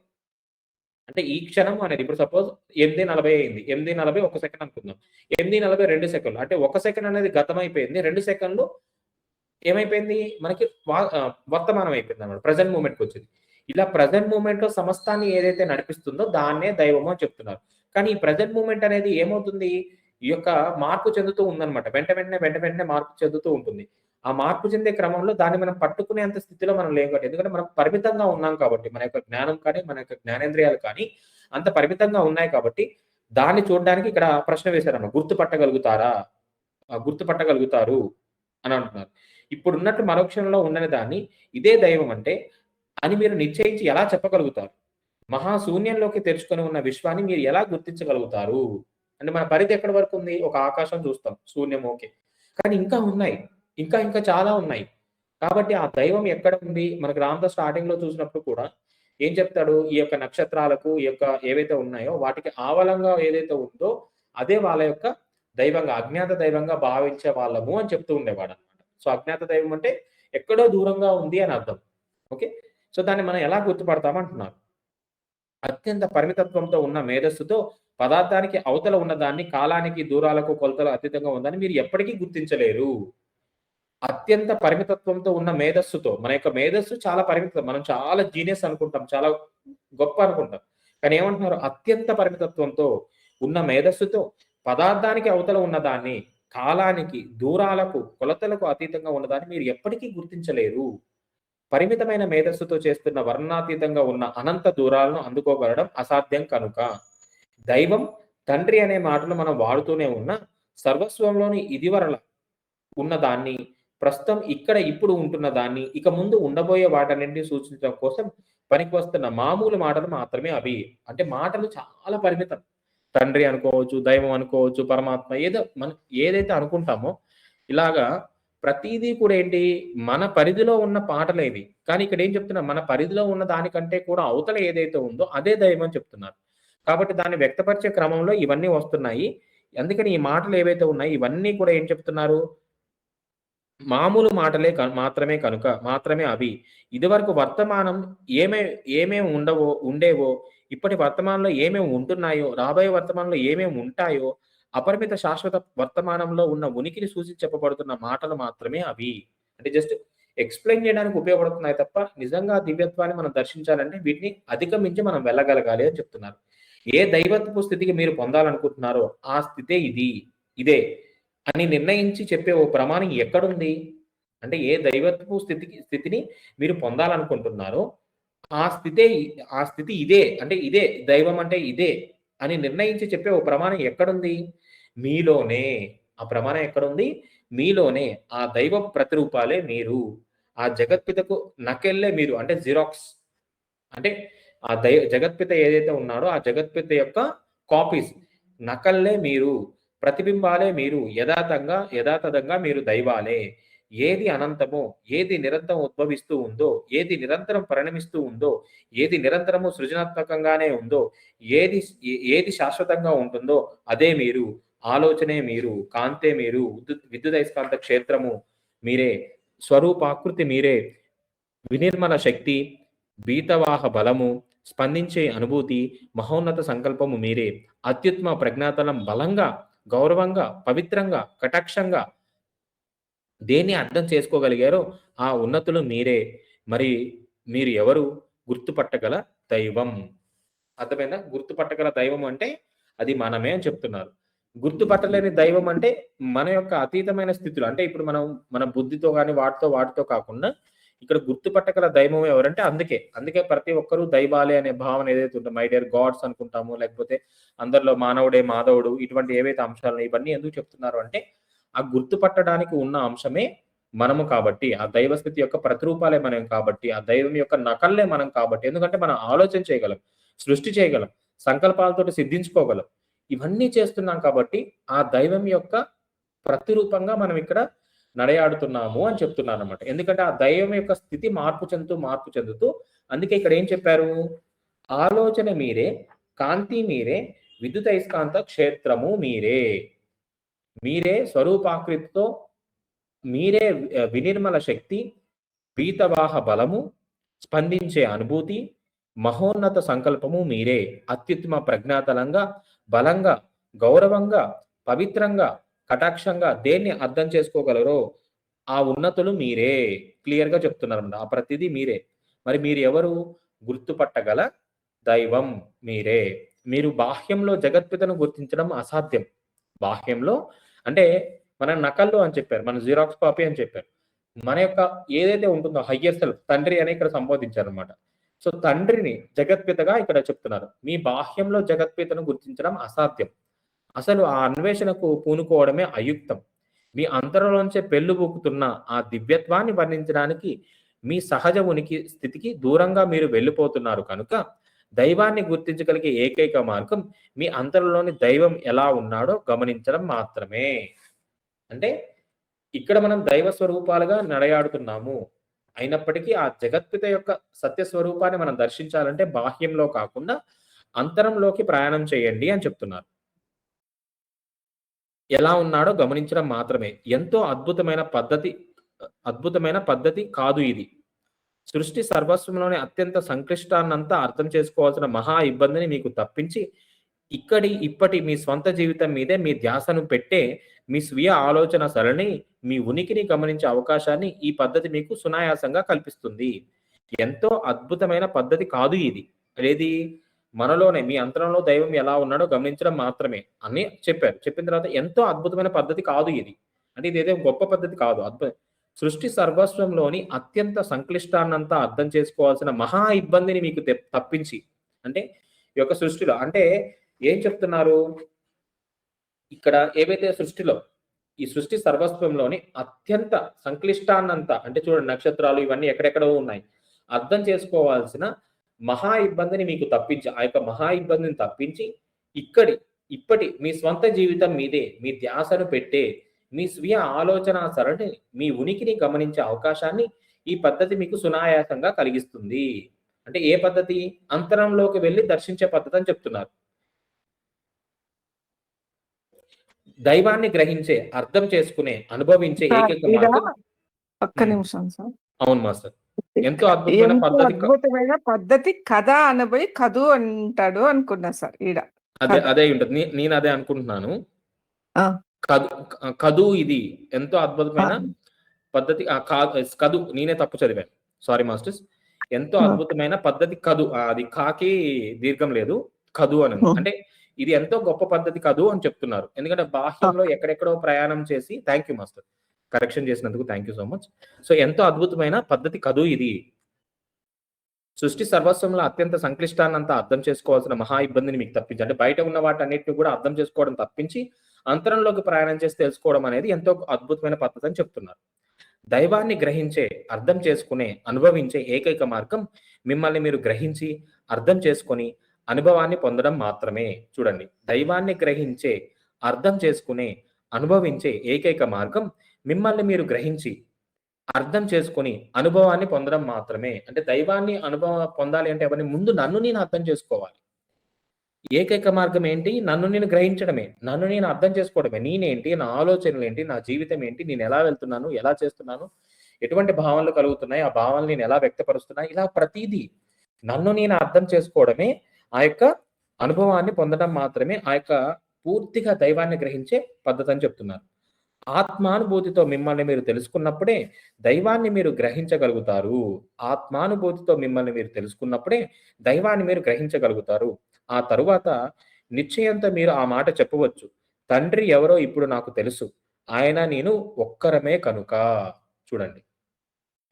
అంటే ఈ క్షణం అనేది ఇప్పుడు సపోజ్ 8:40 అయింది. 8:40 1 సెకండ్ అనుకుందాం. 8:40 2 సెకండ్లు. అంటే 1 సెకండ్ అనేది గతం అయిపోయింది. 2 సెకండ్లు ఏమైపోయింది మనకి వర్తమానం అయిపోయింది అన్నమాట. ప్రెజెంట్ మూమెంట్కి వచ్చింది. ఇలా ప్రెజెంట్ మూమెంట్ లో సమస్తాన్ని ఏదైతే నడిపిస్తుందో దాన్నే దైవము అని చెప్తున్నారు. కానీ ఈ ప్రెజెంట్ మూమెంట్ అనేది ఏమవుతుంది, ఈ యొక్క మార్పు చెందుతూ ఉందన్నమాట. వెంట వెంటనే మార్పు చెందుతూ ఉంటుంది. ఆ మార్పు చెందే క్రమంలో దాన్ని మనం పట్టుకునేంత స్థితిలో మనం లేం కాబట్టి, ఎందుకంటే మనం పరిమితంగా ఉన్నాం కాబట్టి, మన యొక్క జ్ఞానం కానీ, మన యొక్క జ్ఞానేంద్రియాలు కానీ అంత పరిమితంగా ఉన్నాయి కాబట్టి దాన్ని చూడడానికి ఇక్కడ ప్రశ్న వేశారన్నమాట. గుర్తుపట్టగలుగుతారు అని అంటున్నారు. ఇప్పుడున్నట్టు మరోక్షణంలో ఉండని దాన్ని ఇదే దైవం అంటే అని మీరు నిశ్చయించి ఎలా చెప్పగలుగుతారు? మహాశూన్యంలోకి తెరుచుకొని ఉన్న విశ్వాన్ని మీరు ఎలా గుర్తించగలుగుతారు? అంటే మన పరిధి ఎక్కడి వరకు ఉంది? ఒక ఆకాశం చూస్తాం, శూన్యం ఓకే. కానీ ఇంకా ఉన్నాయి, ఇంకా చాలా ఉన్నాయి. కాబట్టి ఆ దైవం ఎక్కడ ఉంది? మనకు రామదాస్ స్టార్టింగ్ లో చూసినప్పుడు కూడా ఏం చెప్తాడు? ఈ యొక్క నక్షత్రాలకు ఈ యొక్క ఏవైతే ఉన్నాయో వాటికి ఆవలంగా ఏదైతే ఉందో అదే వాళ్ళ యొక్క దైవంగా, అజ్ఞాత దైవంగా భావించే వాళ్ళము అని చెప్తూ ఉండేవాడు అనమాట. సో అజ్ఞాత దైవం అంటే ఎక్కడో దూరంగా ఉంది అని అర్థం. ఓకే, సో దాన్ని మనం ఎలా గుర్తుపడతామంటున్నారు. అత్యంత పరిమితత్వంతో ఉన్న మేధస్సుతో పదార్థానికి అవతల ఉన్న దాన్ని కాలానికి, దూరాలకు, కొలతలు అతీతంగా ఉందని మీరు ఎప్పటికీ గుర్తించలేరు. అత్యంత పరిమితత్వంతో ఉన్న మేధస్సుతో, మన యొక్క మేధస్సు చాలా పరిమితం, మనం చాలా జీనియస్ అనుకుంటాం, చాలా గొప్ప అనుకుంటాం. కానీ ఏమంటున్నారు? అత్యంత పరిమితత్వంతో ఉన్న మేధస్సుతో పదార్థానికి అవతల ఉన్నదాన్ని, కాలానికి, దూరాలకు, కొలతలకు అతీతంగా ఉన్నదాన్ని మీరు ఎప్పటికీ గుర్తించలేరు. పరిమితమైన మేధస్సుతో చేస్తున్న వర్ణనాతీతంగా ఉన్న అనంత దూరాలను అందుకోగలడం అసాధ్యం కనుక దైవం, తండ్రి అనే మాటలు మనం వాడుతూనే ఉన్న సర్వస్వంలోని ఇదివరల ఉన్నదాన్ని, ప్రస్తుతం ఇక్కడ ఇప్పుడు ఉంటున్న దాన్ని, ఇక ముందు ఉండబోయే వాటన్నింటినీ సూచించడం కోసం పనికి వస్తున్న మామూలు మాటలు మాత్రమే అవి. అంటే మాటలు చాలా పరిమితం. తండ్రి అనుకోవచ్చు, దైవం అనుకోవచ్చు, పరమాత్మ, మనం ఏదైతే అనుకుంటామో ఇలాగా ప్రతీదీ కూడా ఏంటి, మన పరిధిలో ఉన్న పాటలేవి. కానీ ఇక్కడ ఏం చెప్తున్నా, మన పరిధిలో ఉన్న దానికంటే కూడా అవతల ఏదైతే ఉందో అదే దైవం అని చెప్తున్నారు. కాబట్టి దాన్ని వ్యక్తపరిచే క్రమంలో ఇవన్నీ వస్తున్నాయి. అందుకని ఈ మాటలు ఏవైతే ఉన్నాయో ఇవన్నీ కూడా ఏం చెప్తున్నారు, మామూలు మాటలే మాత్రమే అవి. ఇదివరకు వర్తమానం ఏమేమి ఉండేవో, ఇప్పటి వర్తమానంలో ఏమేమి ఉంటున్నాయో, రాబోయే వర్తమానంలో ఏమేమి ఉంటాయో, అపరిమిత శాశ్వత వర్తమానంలో ఉన్న ఉనికిని సూచించి చెప్పబడుతున్న మాటలు మాత్రమే అవి. అంటే జస్ట్ ఎక్స్‌ప్లెయిన్ చేయడానికి ఉపయోగపడుతున్నాయి తప్ప, నిజంగా దివ్యత్వాన్ని మనం దర్శించాలంటే వీటిని అధిగమించి మనం వెళ్ళగలగాలి అని చెప్తున్నారు. ఏ దైవత్వపు స్థితికి మీరు పొందాలనుకుంటున్నారో ఆ స్థితే ఇదే అని నిర్ణయించి చెప్పే ఓ ప్రమాణం ఎక్కడుంది? అంటే ఏ దైవత్వపు స్థితిని మీరు పొందాలనుకుంటున్నారో ఆ స్థితి ఇదే, అంటే ఇదే దైవం అంటే ఇదే అని నిర్ణయించి చెప్పే ఓ ప్రమాణం ఎక్కడుంది? మీలోనే. ఆ ప్రమాణం ఎక్కడుంది? మీలోనే. ఆ దైవ ప్రతిరూపాలే మీరు. ఆ జగత్పితకు నకెళ్ళే మీరు, అంటే జిరాక్స్. అంటే ఆ జగత్పిత ఏదైతే ఉన్నాడో ఆ జగత్పిత యొక్క కాపీస్, నకల్లే మీరు, ప్రతిబింబాలే మీరు, యథాతథంగా మీరు దైవాలే. ఏది అనంతమో, ఏది నిరంతరం ఉద్భవిస్తూ ఉందో, ఏది నిరంతరం పరిణమిస్తూ ఉందో, ఏది నిరంతరము సృజనాత్మకంగానే ఉందో, ఏది శాశ్వతంగా ఉంటుందో అదే మీరు. ఆలోచనే మీరు, కాంతే మీరు, విద్యుదయస్కాంత క్షేత్రము మీరే, స్వరూపాకృతి మీరే, వినిర్మల శక్తి, బీతవాహ బలము, స్పందించే అనుభూతి, మహోన్నత సంకల్పము మీరే. అత్యుత్తమ ప్రజ్ఞాతలం బలంగా, గౌరవంగా, పవిత్రంగా, కటాక్షంగా దేన్ని అర్థం చేసుకోగలిగారో ఆ ఉన్నతులు మీరే. మరి మీరు ఎవరు? గుర్తుపట్టగల దైవం. అర్థమైందా? గుర్తుపట్టగల దైవం అంటే అది మనమే అని చెప్తున్నారు. గుర్తుపట్టలేని దైవం అంటే మన యొక్క అతీతమైన స్థితులు. అంటే ఇప్పుడు మన బుద్ధితో కానీ వాటితో కాకుండా ఇక్కడ గుర్తుపట్టగల దైవం ఎవరంటే అందుకే ప్రతి ఒక్కరూ దైవాలే అనే భావన ఏదైతే ఉంటుందో, మై డియర్ గాడ్స్ అనుకుంటాము, లేకపోతే అందరిలో మానవుడే మాధవుడు, ఇటువంటి ఏవైతే అంశాలు ఇవన్నీ ఎందుకు చెప్తున్నారు అంటే ఆ గుర్తుపట్టడానికి ఉన్న అంశమే మనము కాబట్టి, ఆ దైవస్థితి యొక్క ప్రతిరూపాలే మనం కాబట్టి, ఆ దైవం యొక్క నకల్లే మనం కాబట్టి. ఎందుకంటే మనం ఆలోచన చేయగలం, సృష్టి చేయగలం, సంకల్పాలతో సిద్ధించుకోగలం. ఇవన్నీ చేస్తున్నాం కాబట్టి ఆ దైవం యొక్క ప్రతిరూపంగా మనం ఇక్కడ నడయాడుతున్నాము అని చెప్తున్నారు అనమాట. ఎందుకంటే ఆ దైవం యొక్క స్థితి మార్పు చెందుతూ అందుకే ఇక్కడ ఏం చెప్పారు? ఆలోచన మీరే, కాంతి మీరే, విద్యుదయస్కాంత క్షేత్రము మీరే స్వరూపాకృతితో, మీరే వినిర్మల శక్తి, పీతవాహ బలము, స్పందించే అనుభూతి, మహోన్నత సంకల్పము మీరే. అత్యుత్తమ ప్రజ్ఞాతలంగా, బలంగా, గౌరవంగా, పవిత్రంగా, కటాక్షంగా దేన్ని అర్థం చేసుకోగలరో ఆ ఉన్నతులు మీరే. క్లియర్గా చెప్తున్నారు అన్నమాట. ఆ ప్రతిదీ మీరే. మరి మీరు ఎవరు? గుర్తుపట్టగల దైవం మీరే. మీరు బాహ్యంలో జగత్పితను గుర్తించడం అసాధ్యం. బాహ్యంలో అంటే మన నకల్లో అని చెప్పారు, మన జిరాక్స్ కాపీ అని చెప్పారు. మన యొక్క ఏదైతే ఉంటుందో హయ్యర్ సెల్ఫ్, తండ్రి అని ఇక్కడ సంబోధించారు అనమాట. సో తండ్రిని జగత్పితగా ఇక్కడ చెప్తున్నారు. మీ బాహ్యంలో జగత్పితను గుర్తించడం అసాధ్యం. అసలు ఆ అన్వేషణకు పూనుకోవడమే అయుక్తం. మీ అంతరంలోంచే పెళ్ళుబూకుతున్న ఆ దివ్యత్వాన్ని వర్ణించడానికి మీ సహజ ఉనికి స్థితికి దూరంగా మీరు వెళ్ళిపోతున్నారు కనుక దైవాన్ని గుర్తించగలిగే ఏకైక మార్గం మీ అంతరంలోని దైవం ఎలా ఉన్నాడో గమనించడం మాత్రమే. అంటే ఇక్కడ మనం దైవ స్వరూపాలుగా నడయాడుతున్నాము. అయినప్పటికీ ఆ జగత్పిత యొక్క సత్య స్వరూపాన్ని మనం దర్శించాలంటే బాహ్యంలో కాకుండా అంతరంలోకి ప్రయాణం చేయండి అని చెప్తున్నారు. ఎలా ఉన్నాడో గమనించడం మాత్రమే. ఎంతో అద్భుతమైన పద్ధతి కాదు ఇది. సృష్టి సర్వస్వంలోని అత్యంత సంక్లిష్టాన్నంతా అర్థం చేసుకోవాల్సిన మహా ఇబ్బందిని మీకు తప్పించి ఇప్పటి మీ స్వంత జీవితం మీదే మీ ధ్యాసను పెట్టే మీ స్వీయ ఆలోచన సరళిని, మీ ఉనికిని గమనించే అవకాశాన్ని ఈ పద్ధతి మీకు సునాయాసంగా కల్పిస్తుంది. ఎంతో అద్భుతమైన పద్ధతి కాదు ఇది. ఏది? మనలోనే మీ అంతరంలో దైవం ఎలా ఉన్నాడో గమనించడం మాత్రమే అని చెప్పారు. చెప్పిన తర్వాత ఎంతో అద్భుతమైన పద్ధతి కాదు ఇది. అంటే ఇదేదో గొప్ప పద్ధతి కాదు. సృష్టి సర్వస్వంలోని అత్యంత సంక్లిష్టాన్నంతా అర్థం చేసుకోవాల్సిన మహా ఇబ్బందిని మీకు తప్పించి, అంటే ఈ యొక్క సృష్టిలో అంటే ఏం చెప్తున్నారు ఇక్కడ, ఏవైతే సృష్టిలో ఈ సృష్టి సర్వస్వంలోని అత్యంత సంక్లిష్టాన్నంతా, అంటే చూడండి నక్షత్రాలు ఇవన్నీ ఎక్కడెక్కడో ఉన్నాయి, అర్థం చేసుకోవాల్సిన మహా ఇబ్బందిని మీకు తప్పించి, ఆ యొక్క మహా ఇబ్బందిని తప్పించి ఇప్పటి మీ స్వంత జీవితం మీదే మీ ధ్యాసను పెట్టే, మీ స్వీయ ఆలోచన సరళి, మీ ఉనికిని గమనించే అవకాశాన్ని ఈ పద్ధతి మీకు సునాయాసంగా కలిగిస్తుంది. అంటే ఏ పద్ధతి? అంతరంలోకి వెళ్ళి దర్శించే పద్ధతి అని చెప్తున్నారు. దైవాన్ని గ్రహించే, అర్థం చేసుకునే, అనుభవించే ఏకైక మార్గం. ఒక్క నిమిషం సార్. అవును మాస్టర్. ఎంతో అద్భుతమైన పద్ధతి కదా అనబోయి కదు అంటాడు అనుకున్నా సార్. అదే ఉంటుంది. నేను అదే అనుకుంటున్నాను. కదు ఇది ఎంతో అద్భుతమైన పద్ధతి. కదు నేనే తప్పు చదివాను, సారీ మాస్టర్స్. ఎంతో అద్భుతమైన పద్ధతి కదు, అది కాకి దీర్ఘం లేదు, కదు అని. అంటే ఇది ఎంతో గొప్ప పద్ధతి కదు అని చెప్తున్నారు. ఎందుకంటే బాహ్యంలో ఎక్కడెక్కడో ప్రయాణం చేసి, థ్యాంక్ యూ మాస్టర్ కరెక్షన్ చేసినందుకు, thank you so much. So ఎంతో అద్భుతమైన పద్ధతి కదు ఇది. సృష్టి సర్వస్వంలో అత్యంత సంక్లిష్టాన్నంతా అర్థం చేసుకోవాల్సిన మహా ఇబ్బందిని మీకు తప్పించి, అంటే బయట ఉన్న వాటన్నిటిని కూడా అర్థం చేసుకోవడం తప్పించి అంతరంలోకి ప్రయాణం చేసి తెలుసుకోవడం అనేది ఎంతో అద్భుతమైన పద్ధతి అని చెప్తున్నారు. దైవాన్ని గ్రహించే, అర్థం చేసుకునే, అనుభవించే ఏకైక మార్గం మిమ్మల్ని మీరు గ్రహించి అర్థం చేసుకొని అనుభవాన్ని పొందడం మాత్రమే. చూడండి, దైవాన్ని గ్రహించే, అర్థం చేసుకునే, అనుభవించే ఏకైక మార్గం మిమ్మల్ని మీరు గ్రహించి అర్థం చేసుకొని అనుభవాన్ని పొందడం మాత్రమే. అంటే దైవాన్ని పొందాలి అంటే ఎవరిని? ముందు నన్ను నేను అర్థం చేసుకోవాలి. ఏకైక మార్గం ఏంటి? నన్ను నేను గ్రహించడమే, నన్ను నేను అర్థం చేసుకోవడమే. నేనేంటి, నా ఆలోచనలు ఏంటి, నా జీవితం ఏంటి, నేను ఎలా వెళ్తున్నాను, ఎలా చేస్తున్నాను, ఎటువంటి భావనలు కలుగుతున్నాయి, ఆ భావనలు నేను ఎలా వ్యక్తపరుస్తున్నా, ఇలా ప్రతిదీ నన్ను నేను అర్థం చేసుకోవడమే ఆ యొక్క అనుభవాన్ని పొందడం మాత్రమే, ఆ యొక్క పూర్తిగా దైవాన్ని గ్రహించే పద్ధతి అని చెప్తున్నారు. ఆత్మానుభూతితో మిమ్మల్ని మీరు తెలుసుకున్నప్పుడే దైవాన్ని మీరు గ్రహించగలుగుతారు. ఆత్మానుభూతితో మిమ్మల్ని మీరు తెలుసుకున్నప్పుడే దైవాన్ని మీరు గ్రహించగలుగుతారు. ఆ తరువాత నిశ్చయంతో మీరు ఆ మాట చెప్పవచ్చు, తండ్రి ఎవరో ఇప్పుడు నాకు తెలుసు, ఆయన నేను ఒక్కరమే కనుక. చూడండి,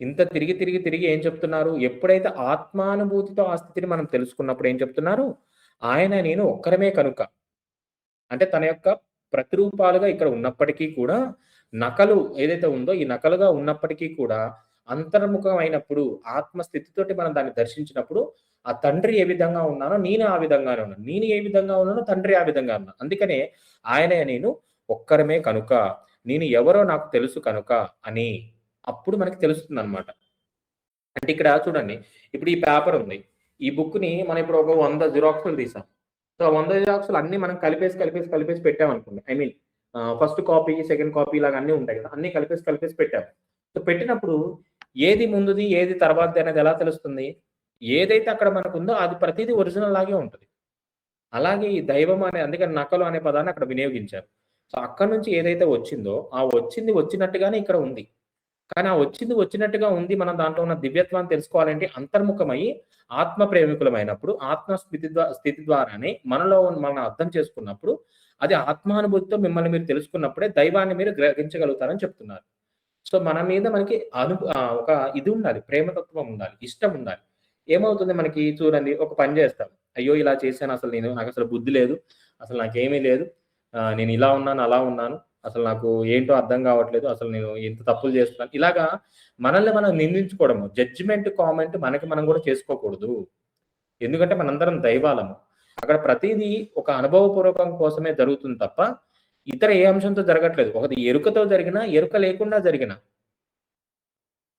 ఇంత తిరిగి తిరిగి తిరిగి ఏం చెప్తున్నారు? ఎప్పుడైతే ఆత్మానుభూతితో ఆ స్థితిని మనం తెలుసుకున్నప్పుడు ఏం చెప్తున్నారు? ఆయన నేను ఒక్కరమే కనుక. అంటే తన యొక్క ప్రతిరూపాలుగా ఇక్కడ ఉన్నప్పటికీ కూడా, నకలు ఏదైతే ఉందో ఈ నకలుగా ఉన్నప్పటికీ కూడా అంతర్ముఖం అయినప్పుడు ఆత్మస్థితితోటి మనం దాన్ని దర్శించినప్పుడు ఆ తండ్రి ఏ విధంగా ఉన్నానో నేను ఆ విధంగానే ఉన్నాను, నేను ఏ విధంగా ఉన్నానో తండ్రి ఆ విధంగా ఉన్నాను. అందుకనే ఆయన నేను ఒక్కరమే కనుక, నేను ఎవరో నాకు తెలుసు కనుక అని అప్పుడు మనకి తెలుస్తుంది అనమాట. అంటే ఇక్కడ చూడండి, ఇప్పుడు ఈ పేపర్ ఉంది, ఈ బుక్ ని మనం ఇప్పుడు ఒక 100 జిరాక్స్లు తీసాం. సో 100 జిరాక్స్లు అన్ని మనం కలిపేసి పెట్టామనుకోండి. I mean first copy, second copy ఇలాగ అన్నీ ఉంటాయి కదా, అన్ని కలిపేసి పెట్టాము. సో పెట్టినప్పుడు ఏది ముందుది ఏది తర్వాతది అనేది ఎలా తెలుస్తుంది? ఏదైతే అక్కడ మనకు ఉందో అది ప్రతిదీ ఒరిజినల్ లాగే ఉంటుంది. అలాగే ఈ దైవం అనే, అందుకని నకలు అనే పదాన్ని అక్కడ వినియోగించారు. సో అక్కడ నుంచి ఏదైతే వచ్చిందో ఆ వచ్చింది వచ్చినట్టుగానే ఇక్కడ ఉంది. కానీ ఆ వచ్చింది వచ్చినట్టుగా ఉంది, మనం దాంట్లో ఉన్న దివ్యత్వాన్ని తెలుసుకోవాలంటే అంతర్ముఖమై ఆత్మ ప్రేమికులమైనప్పుడు, ఆత్మ స్థితి ద్వారానే మనలో మనం అర్థం చేసుకున్నప్పుడు, అది ఆత్మానుభూతితో మిమ్మల్ని మీరు తెలుసుకున్నప్పుడే దైవాన్ని మీరు గ్రహించగలుగుతారని చెప్తున్నారు. సో మన మీద మనకి ఒక ఇది ఉండాలి, ప్రేమతత్వం ఉండాలి, ఇష్టం ఉండాలి. ఏమవుతుంది మనకి? చూడండి, ఒక పని చేస్తాం, అయ్యో ఇలా చేశాను, అసలు నాకు అసలు బుద్ధి లేదు, అసలు నాకేమీ లేదు, నేను ఇలా ఉన్నాను అలా ఉన్నాను, అసలు నాకు ఏంటో అర్థం కావట్లేదు, అసలు నేను ఎంత తప్పులు చేస్తున్నాను, ఇలాగా మనల్ని మనం నిందించుకోవడము, జడ్జిమెంట్ కామెంట్ మనకి మనం కూడా చేసుకోకూడదు. ఎందుకంటే మనందరం దైవాలము. అక్కడ ప్రతిదీ ఒక అనుభవపూర్వకం కోసమే జరుగుతుంది తప్ప ఇతర ఏ అంశంతో జరగట్లేదు. ఒకటి ఎరుకతో జరిగినా, ఎరుక లేకుండా జరిగిన,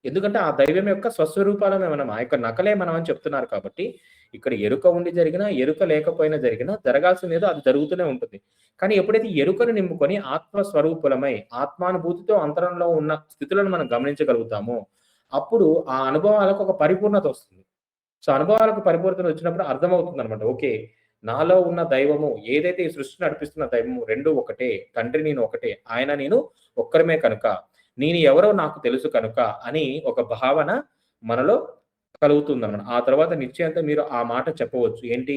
ఎందుకంటే ఆ దైవం యొక్క స్వస్వరూపాలమే మనం, ఆ యొక్క నకలే మనం అని చెప్తున్నారు. కాబట్టి ఇక్కడ ఎరుక ఉండి జరిగినా, ఎరుక లేకపోయినా జరిగినా జరగాల్సిన ఏదో అది జరుగుతూనే ఉంటుంది. కానీ ఎప్పుడైతే ఎరుకను నింపుకొని ఆత్మస్వరూపులమై ఆత్మానుభూతితో అంతరంలో ఉన్న స్థితులను మనం గమనించగలుగుతామో అప్పుడు ఆ అనుభవాలకు ఒక పరిపూర్ణత వస్తుంది. సో అనుభవాలకు పరిపూర్ణత వచ్చినప్పుడు అర్థమవుతుంది అనమాట, ఓకే నాలో ఉన్న దైవము, ఏదైతే ఈ సృష్టి నడిపిస్తున్న దైవము రెండు ఒకటే, తండ్రి నేను ఒకటే, ఆయన నేను ఒక్కరమే కనుక, నేను ఎవరో నాకు తెలుసు కనుక అని ఒక భావన మనలో కలుగుతుంది అన్నమాట. ఆ తర్వాత నిశ్చయంతో మీరు ఆ మాట చెప్పవచ్చు, ఏంటి?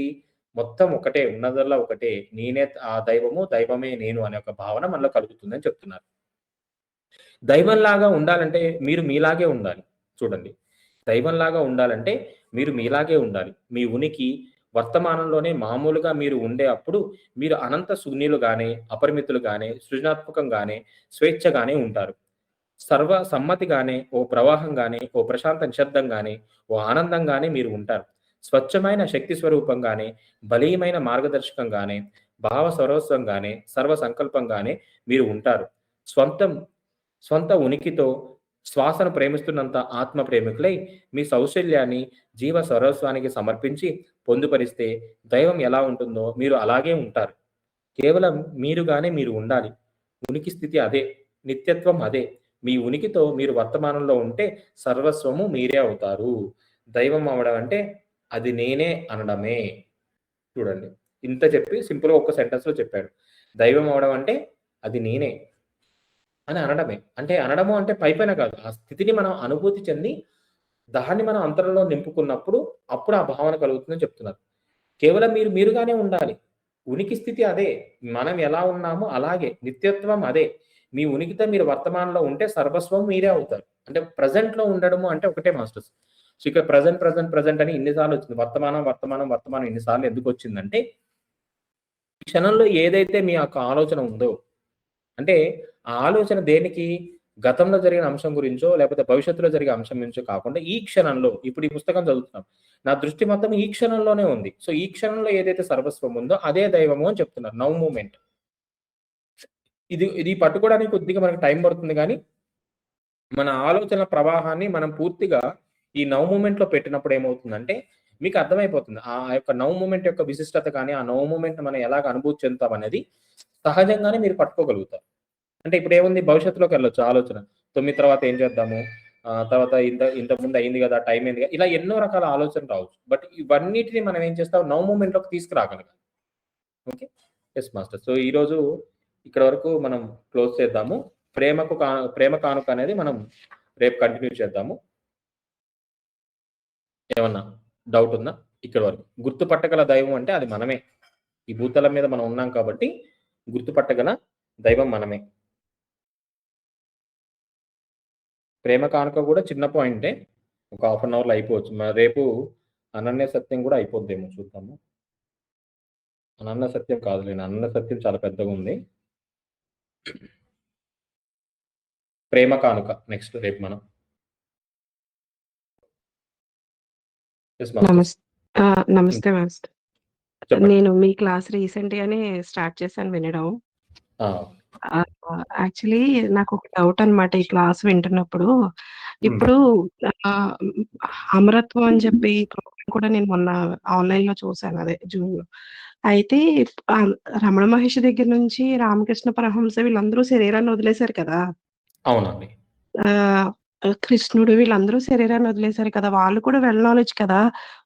మొత్తం ఒకటే, ఉన్నదల్లా ఒకటే. నేనే ఆ దైవము, దైవమే నేను అనే ఒక భావన మనలో కలుగుతుందని చెప్తున్నారు. దైవంలాగా ఉండాలంటే మీరు మీలాగే ఉండాలి. చూడండి. దైవంలాగా ఉండాలంటే మీరు మీలాగే ఉండాలి. మీ ఉనికి వర్తమానంలోనే మామూలుగా మీరు ఉండే అప్పుడు మీరు అనంత శూన్యులుగానే, అపరిమితులుగానే, సృజనాత్మకంగానే, స్వేచ్ఛగానే ఉంటారు. సర్వ సమ్మతిగానే, ఓ ప్రవాహంగానే, ఓ ప్రశాంత నిశ్శబ్దంగానే, ఓ ఆనందంగానే మీరు ఉంటారు. స్వచ్ఛమైన శక్తి స్వరూపంగానే, బలీయమైన మార్గదర్శకంగానే, భావ సర్వస్వంగానే, సర్వ సంకల్పంగానే మీరు ఉంటారు. స్వంతం స్వంత ఉనికితో శ్వాసను ప్రేమిస్తున్నంత ఆత్మ ప్రేమికులై మీ సౌశల్యాన్ని జీవ సర్వస్వానికి సమర్పించి పొందుపరిస్తే దైవం ఎలా ఉంటుందో మీరు అలాగే ఉంటారు. కేవలం మీరుగానే మీరు ఉండాలి. ఉనికి స్థితి అదే. నిత్యత్వం అదే. మీ ఉనికితో మీరు వర్తమానంలో ఉంటే సర్వస్వము మీరే అవుతారు. దైవం అవ్వడం అంటే అది నేనే అనడమే. చూడండి. ఇంత చెప్పి సింపుల్‌గా ఒక్క సెంటెన్స్‌లో చెప్పాడు. దైవం అవ్వడం అంటే అది నేనే అని అనడమే. అంటే అనడము అంటే పైపైన కాదు. ఆ స్థితిని మనం అనుభూతి చెంది దాన్ని మనం అంతరంలో నింపుకున్నప్పుడు అప్పుడు ఆ భావన కలుగుతుందని చెప్తున్నారు. కేవలం మీరు మీరుగానే ఉండాలి. ఉనికి స్థితి అదే. మనం ఎలా ఉన్నామో అలాగే. నిత్యత్వం అదే. మీ ఉనికితో మీరు వర్తమానంలో ఉంటే సర్వస్వం మీరే అవుతారు. అంటే ప్రెజెంట్‌లో ఉండడము అంటే ఒకటే మాస్టర్స్. సో, ఇక్కడ ప్రెజెంట్ అని ఇన్ని సార్లు వచ్చింది. వర్తమానం ఇన్ని సార్లు ఎందుకొచ్చిందంటే, ఈ క్షణంలో ఏదైతే మీ యొక్క ఆలోచన ఉందో, అంటే ఆ ఆలోచన దేనికి? గతంలో జరిగిన అంశం గురించో, లేకపోతే భవిష్యత్తులో జరిగే అంశం గురించో కాకుండా ఈ క్షణంలో ఇప్పుడు ఈ పుస్తకం చదువుతున్నాం. నా దృష్టి మొత్తం ఈ క్షణంలోనే ఉంది. సో, ఈ క్షణంలో ఏదైతే సర్వస్వం ఉందో అదే దైవము అని చెప్తున్నారు. Now moment. ఇది పట్టుకోవడానికి కొద్దిగా మనకు టైం పడుతుంది గానీ, మన ఆలోచనల ప్రవాహాన్ని మనం పూర్తిగా ఈ నౌ మూమెంట్‌లో పెట్టినప్పుడు ఏమవుతుందంటే, మీకు అర్థమైపోతుంది. ఆ యొక్క నౌ మూమెంట్ యొక్క విశిష్టత కానీ, ఆ నౌ మూమెంట్‌ని మనం ఎలాగ అనుభూతి చెందుతామనేది సహజంగానే మీరు పట్టుకోగలుగుతారు. అంటే ఇప్పుడేముంది భవిష్యత్తులోకెళ్ళొచ్చు ఆలోచన. 9 తర్వాత ఏం చేద్దాము? తర్వాత ఇంతకుముందు అయింది గదా! టైం అయింది గదా! ఇలా ఎన్నో రకాల ఆలోచనలు రావచ్చు. బట్ ఇవన్నిటిని మనం ఏం చేస్తాం? నౌ మూమెంట్‌లోకి తీసుకురాగలగాలి. ఓకే. Yes master. సో, ఈరోజు ఇక్కడ వరకు మనం క్లోజ్ చేద్దాము. ప్రేమ కానుక అనేది మనం రేపు కంటిన్యూ చేద్దాము. ఏమన్నా డౌట్ ఉందా? ఇక్కడి వరకు. గుర్తుపట్టగల దైవం అంటే అది మనమే. ఈ భూతలం మీద మనం ఉన్నాం కాబట్టి గుర్తుపట్టగల దైవం మనమే. ప్రేమ కానుక కూడా చిన్న పాయింటే. ఒక హాఫ్ అన్ అవర్‌లో అయిపోవచ్చు. రేపు అనన్య సత్యం కూడా అయిపోద్దేమో చూద్దాము. అనన్య సత్యం కాదులెండి. అనన్య సత్యం చాలా పెద్దగుంది. ప్రేమ కానుక నెక్స్ట్ రేపు మనం. Yes master. నమస్తే మాస్టర్. చెప్పండి. నేను మీ క్లాస్ రీసెంట్‌గానే స్టార్ట్ చేశాను వినడం. ఆ! యాక్చువల్లీ నాకొక డౌట్ అన్నమాట ఈ క్లాస్ వింటున్నప్పుడు. ఇప్పుడు ఆహ్, అమరత్వం అని చెప్పి ప్రోగ్రామ్ కూడా నేను మొన్న ఆన్‌లైన్‌లో చూసాను. అదే జూమ్‌లో. అయితే ఆహ్, రమణ మహర్షి దగ్గర నుంచి రామకృష్ణ పరమహంస వీళ్ళందరూ శరీరాన్ని వదిలేసారు కదా! అవునండి. ఆహ్, కృష్ణుడు వీళ్ళందరూ శరీరాన్ని వదిలేసారు కదా! వాళ్ళు కూడా వెల్ నాలెడ్జ్ కదా!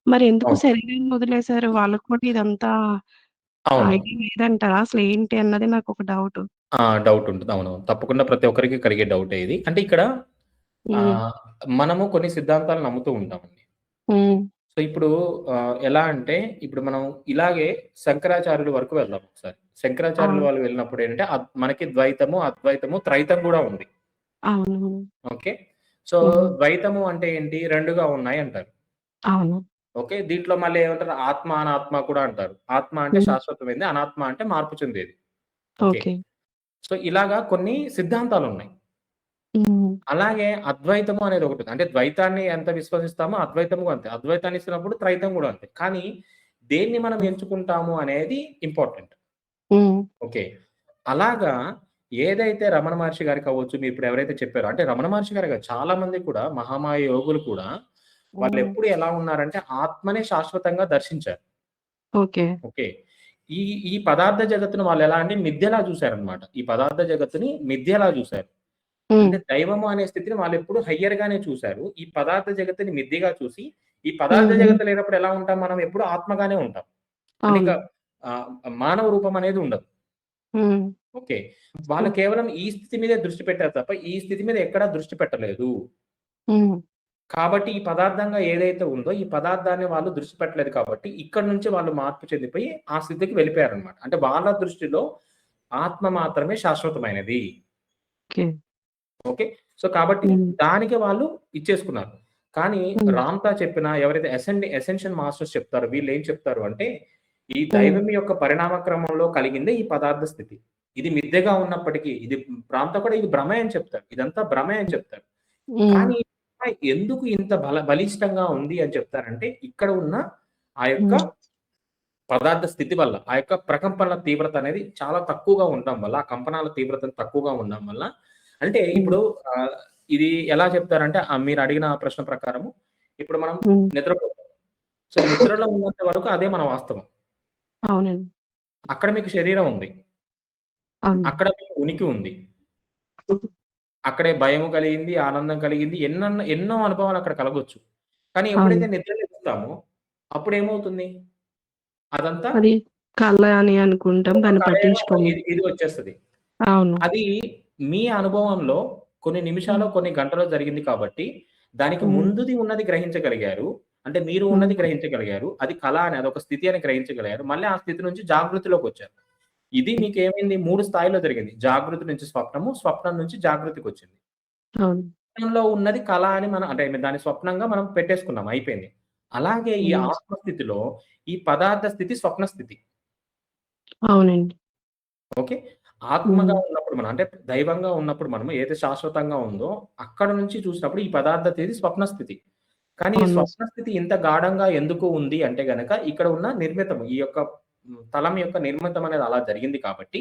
మరి ఎందుకు అవును. శరీరాన్ని వదిలేసారు? వాళ్ళకి కూడా ఇదంతా అవును. ఐడియా లేదంటారా? అసలేంటి అన్నది నాకొక డౌటు. డౌట్ ఉంటుంది. అవునవును. తప్పకుండా ప్రతి ఒక్కరికి కలిగే డౌటే ఇది. అంటే ఇక్కడ హ్మ్. ఆహ్, మనము కొన్ని సిద్ధాంతాలు నమ్ముతూ ఉంటామండి. హ్మ్. సో, ఇప్పుడు ఎలా అంటే ఇప్పుడు మనం ఇలాగే శంకరాచార్యుల వరకు వెళ్దాం ఒకసారి. శంకరాచార్యుల అవును. వాళ్ళు వెళ్ళినప్పుడు ఏంటంటే మనకి ద్వైతము, అద్వైతము, త్రైతం గూడా ఉంది. అవును. ఓకే. సో, హ్మ్. ద్వైతము అంటే ఏంటి? 2గా ఉన్నాయి అంటారు. అవును. ఓకే. దీంట్లో మళ్ళీ ఏమంటారు? ఆత్మ, అనాత్మ కూడా అంటారు. ఆత్మ అంటే హ్మ్. శాశ్వతమైనది. అనాత్మ అంటే మార్పు చెందేది. ఓకే. ఓకే. సో, ఇలాగా కొన్ని సిద్ధాంతాలున్నాయి. హ్మ్. అలాగే అద్వైతము అనేది ఒకటుంది. అంటే ద్వైతాన్ని ఎంత విశ్వసిస్తామో అద్వైతము కూడా అంతే. అద్వైతాన్ని ఇస్తున్నప్పుడు త్రైతం గూడా అంతే. కానీ దేన్ని మనం ఎంచుకుంటాము అనేది ఇంపార్టెంట్. హ్మ్. ఓకే. అలాగా ఏదైతే రమణ మహర్షి గారికి అవ్వచ్చు, మీరిప్పుడు ఎవరైతే చెప్పారో అంటే రమణ మహర్షి గారే కాదు చాలా మంది కూడా మహామాయ యోగులు కూడా హ్మ్. వాళ్ళెప్పుడు ఎలా ఉన్నారంటే ఆత్మనే శాశ్వతంగా దర్శించారు. ఓకే. ఓకే. ఈ ఈ పదార్థ జగత్తును వాళ్ళెలా అంటే మిథ్యలా చూసారనమాట. ఈ పదార్థ జగత్తుని మిథ్యలా చూసారు. హ్మ్. అంటే దైవము అనే స్థితిని వాళ్ళెప్పుడు హయ్యర్ గానే చూసారు. ఈ పదార్థ జగత్తుని మిథ్యగా చూసి, ఈ పదార్థ హ్మ్. జగత్తు లేనప్పుడు ఎలా ఉంటాం మనం? ఎప్పుడు ఆత్మగానే ఉంటాం. అంటే అవును. ఇంకా ఆహ్, మానవ రూపం అనేది ఉండదు. హ్మ్. ఓకే. వాళ్ళు కేవలం ఈ స్థితి మీదే దృష్టి పెట్టారు తప్ప, ఈ స్థితి మీద ఎక్కడా దృష్టి పెట్టలేదు. హ్మ్. కాబట్టి ఈ పదార్థంగా ఏదైతే ఉందో ఈ పదార్థాన్ని వాళ్ళు దృష్టి పెట్టలేదు కాబట్టి ఇక్కడి నుంచి వాళ్ళు మార్పు చెందిపోయి ఆ స్థితికి వెళ్ళిపోయారనమాట. అంటే వాళ్ళ దృష్టిలో ఆత్మ మాత్రమే శాశ్వతమైనది. ఓకే. ఓకే. సో, కాబట్టి హ్మ్. దానికి వాళ్ళు ఇచ్చేసుకున్నారు. కానీ హ్మ్. రామ్‌తా చెప్పిన ఎవరైతే ఎసెన్షియల్ మాస్టర్స్ చెప్తారో వీళ్ళేం చెప్తారు అంటే, ఈ హ్మ్. దైవం యొక్క పరిణామ క్రమంలో కలిగిందే ఈ పదార్థ స్థితి. ఇది మిథ్యగా ఉన్నప్పటికీ ఇది రామ్‌తా కూడా ఇది భ్రమే అని చెప్తారు. ఇదంతా భ్రమే అని చెప్తారు. హ్మ్. కానీ ఎందుకు ఇంత బలిష్టంగా ఉంది అని చెప్తారంటే, ఇక్కడ ఉన్న ఆ యొక్క హ్మ్. పదార్థ స్థితి వల్ల, ఆ యొక్క ప్రకంపనల తీవ్రత అనేది చాలా తక్కువగా ఉండడం వల్ల, ఆ కంపనాల తీవ్రత తక్కువగా ఉండడం వల్ల అంటే హ్మ్. ఇప్పుడు ఇది ఎలా చెప్తారంటే మీరు అడిగిన ప్రశ్న ప్రకారము ఇప్పుడు మనం హ్మ్. నిద్రపోతాం. సో, నిద్రలో ఉన్నంత వరకు అదే మన వాస్తవం. అవునండి. అక్కడ మీకు శరీరం ఉంది. అవును. అక్కడ మీకు ఉనికి ఉంది. అక్కడే భయము కలిగింది, ఆనందం కలిగింది. ఎన్నో అనుభవాలు అక్కడ కలగొచ్చు. కానీ ఎప్పుడైతే అవును. నిద్ర లేస్తామో అప్పుడేమవుతుంది? అదంతా అది కళ అని అనుకుంటాం. ఒక దాన్ని కలయో పట్టించుకోము. ఇది వచ్చేస్తది. అవును. అది మీ అనుభవంలో కొన్ని నిమిషాలో, హ్మ్. కొన్ని గంటలో జరిగింది కాబట్టి, దానికి హ్మ్. ముందుది ఉన్నది గ్రహించగలిగారు. అంటే మీరు ఉన్నది హ్మ్. గ్రహించగలిగారు. అది కళ అని అదొక స్థితి అని గ్రహించగలిగారు. మళ్ళీ ఆ స్థితి నుంచి జాగృతిలోకొచ్చారు. ఇది మీకేమైంది 3 స్థాయిలో జరిగింది. జాగృతి నుంచి స్వప్నము, స్వప్నం నుంచి జాగృతికొచ్చింది. అవును. స్వప్నంలో ఉన్నది కళ అని మనం అంటే దాన్ని స్వప్నంగా మనం పెట్టేసుకున్నాం అయిపోయింది. అలాగే ఈ హ్మ్. ఆత్మస్థితిలో ఈ పదార్థ స్థితి స్వప్న స్థితి. అవునండి. ఓకే. ఆత్మగా హ్మ్. ఉన్నప్పుడు మనం అంటే దైవంగా ఉన్నప్పుడు మనం ఏదైతే శాశ్వతంగా ఉందో అక్కడ నుంచి చూసినప్పుడు ఈ పదార్థ స్థితి స్వప్న స్థితి. కానీ ఈ అవును స్వప్న మాస్టర్. స్థితి ఇంత గాఢంగా ఎందుకు ఉంది అంటే గనక ఇక్కడ ఉన్న నిర్మితం ఈ యొక్క తలం యొక్క నిర్మితం అనేది అలా జరిగింది కాబట్టి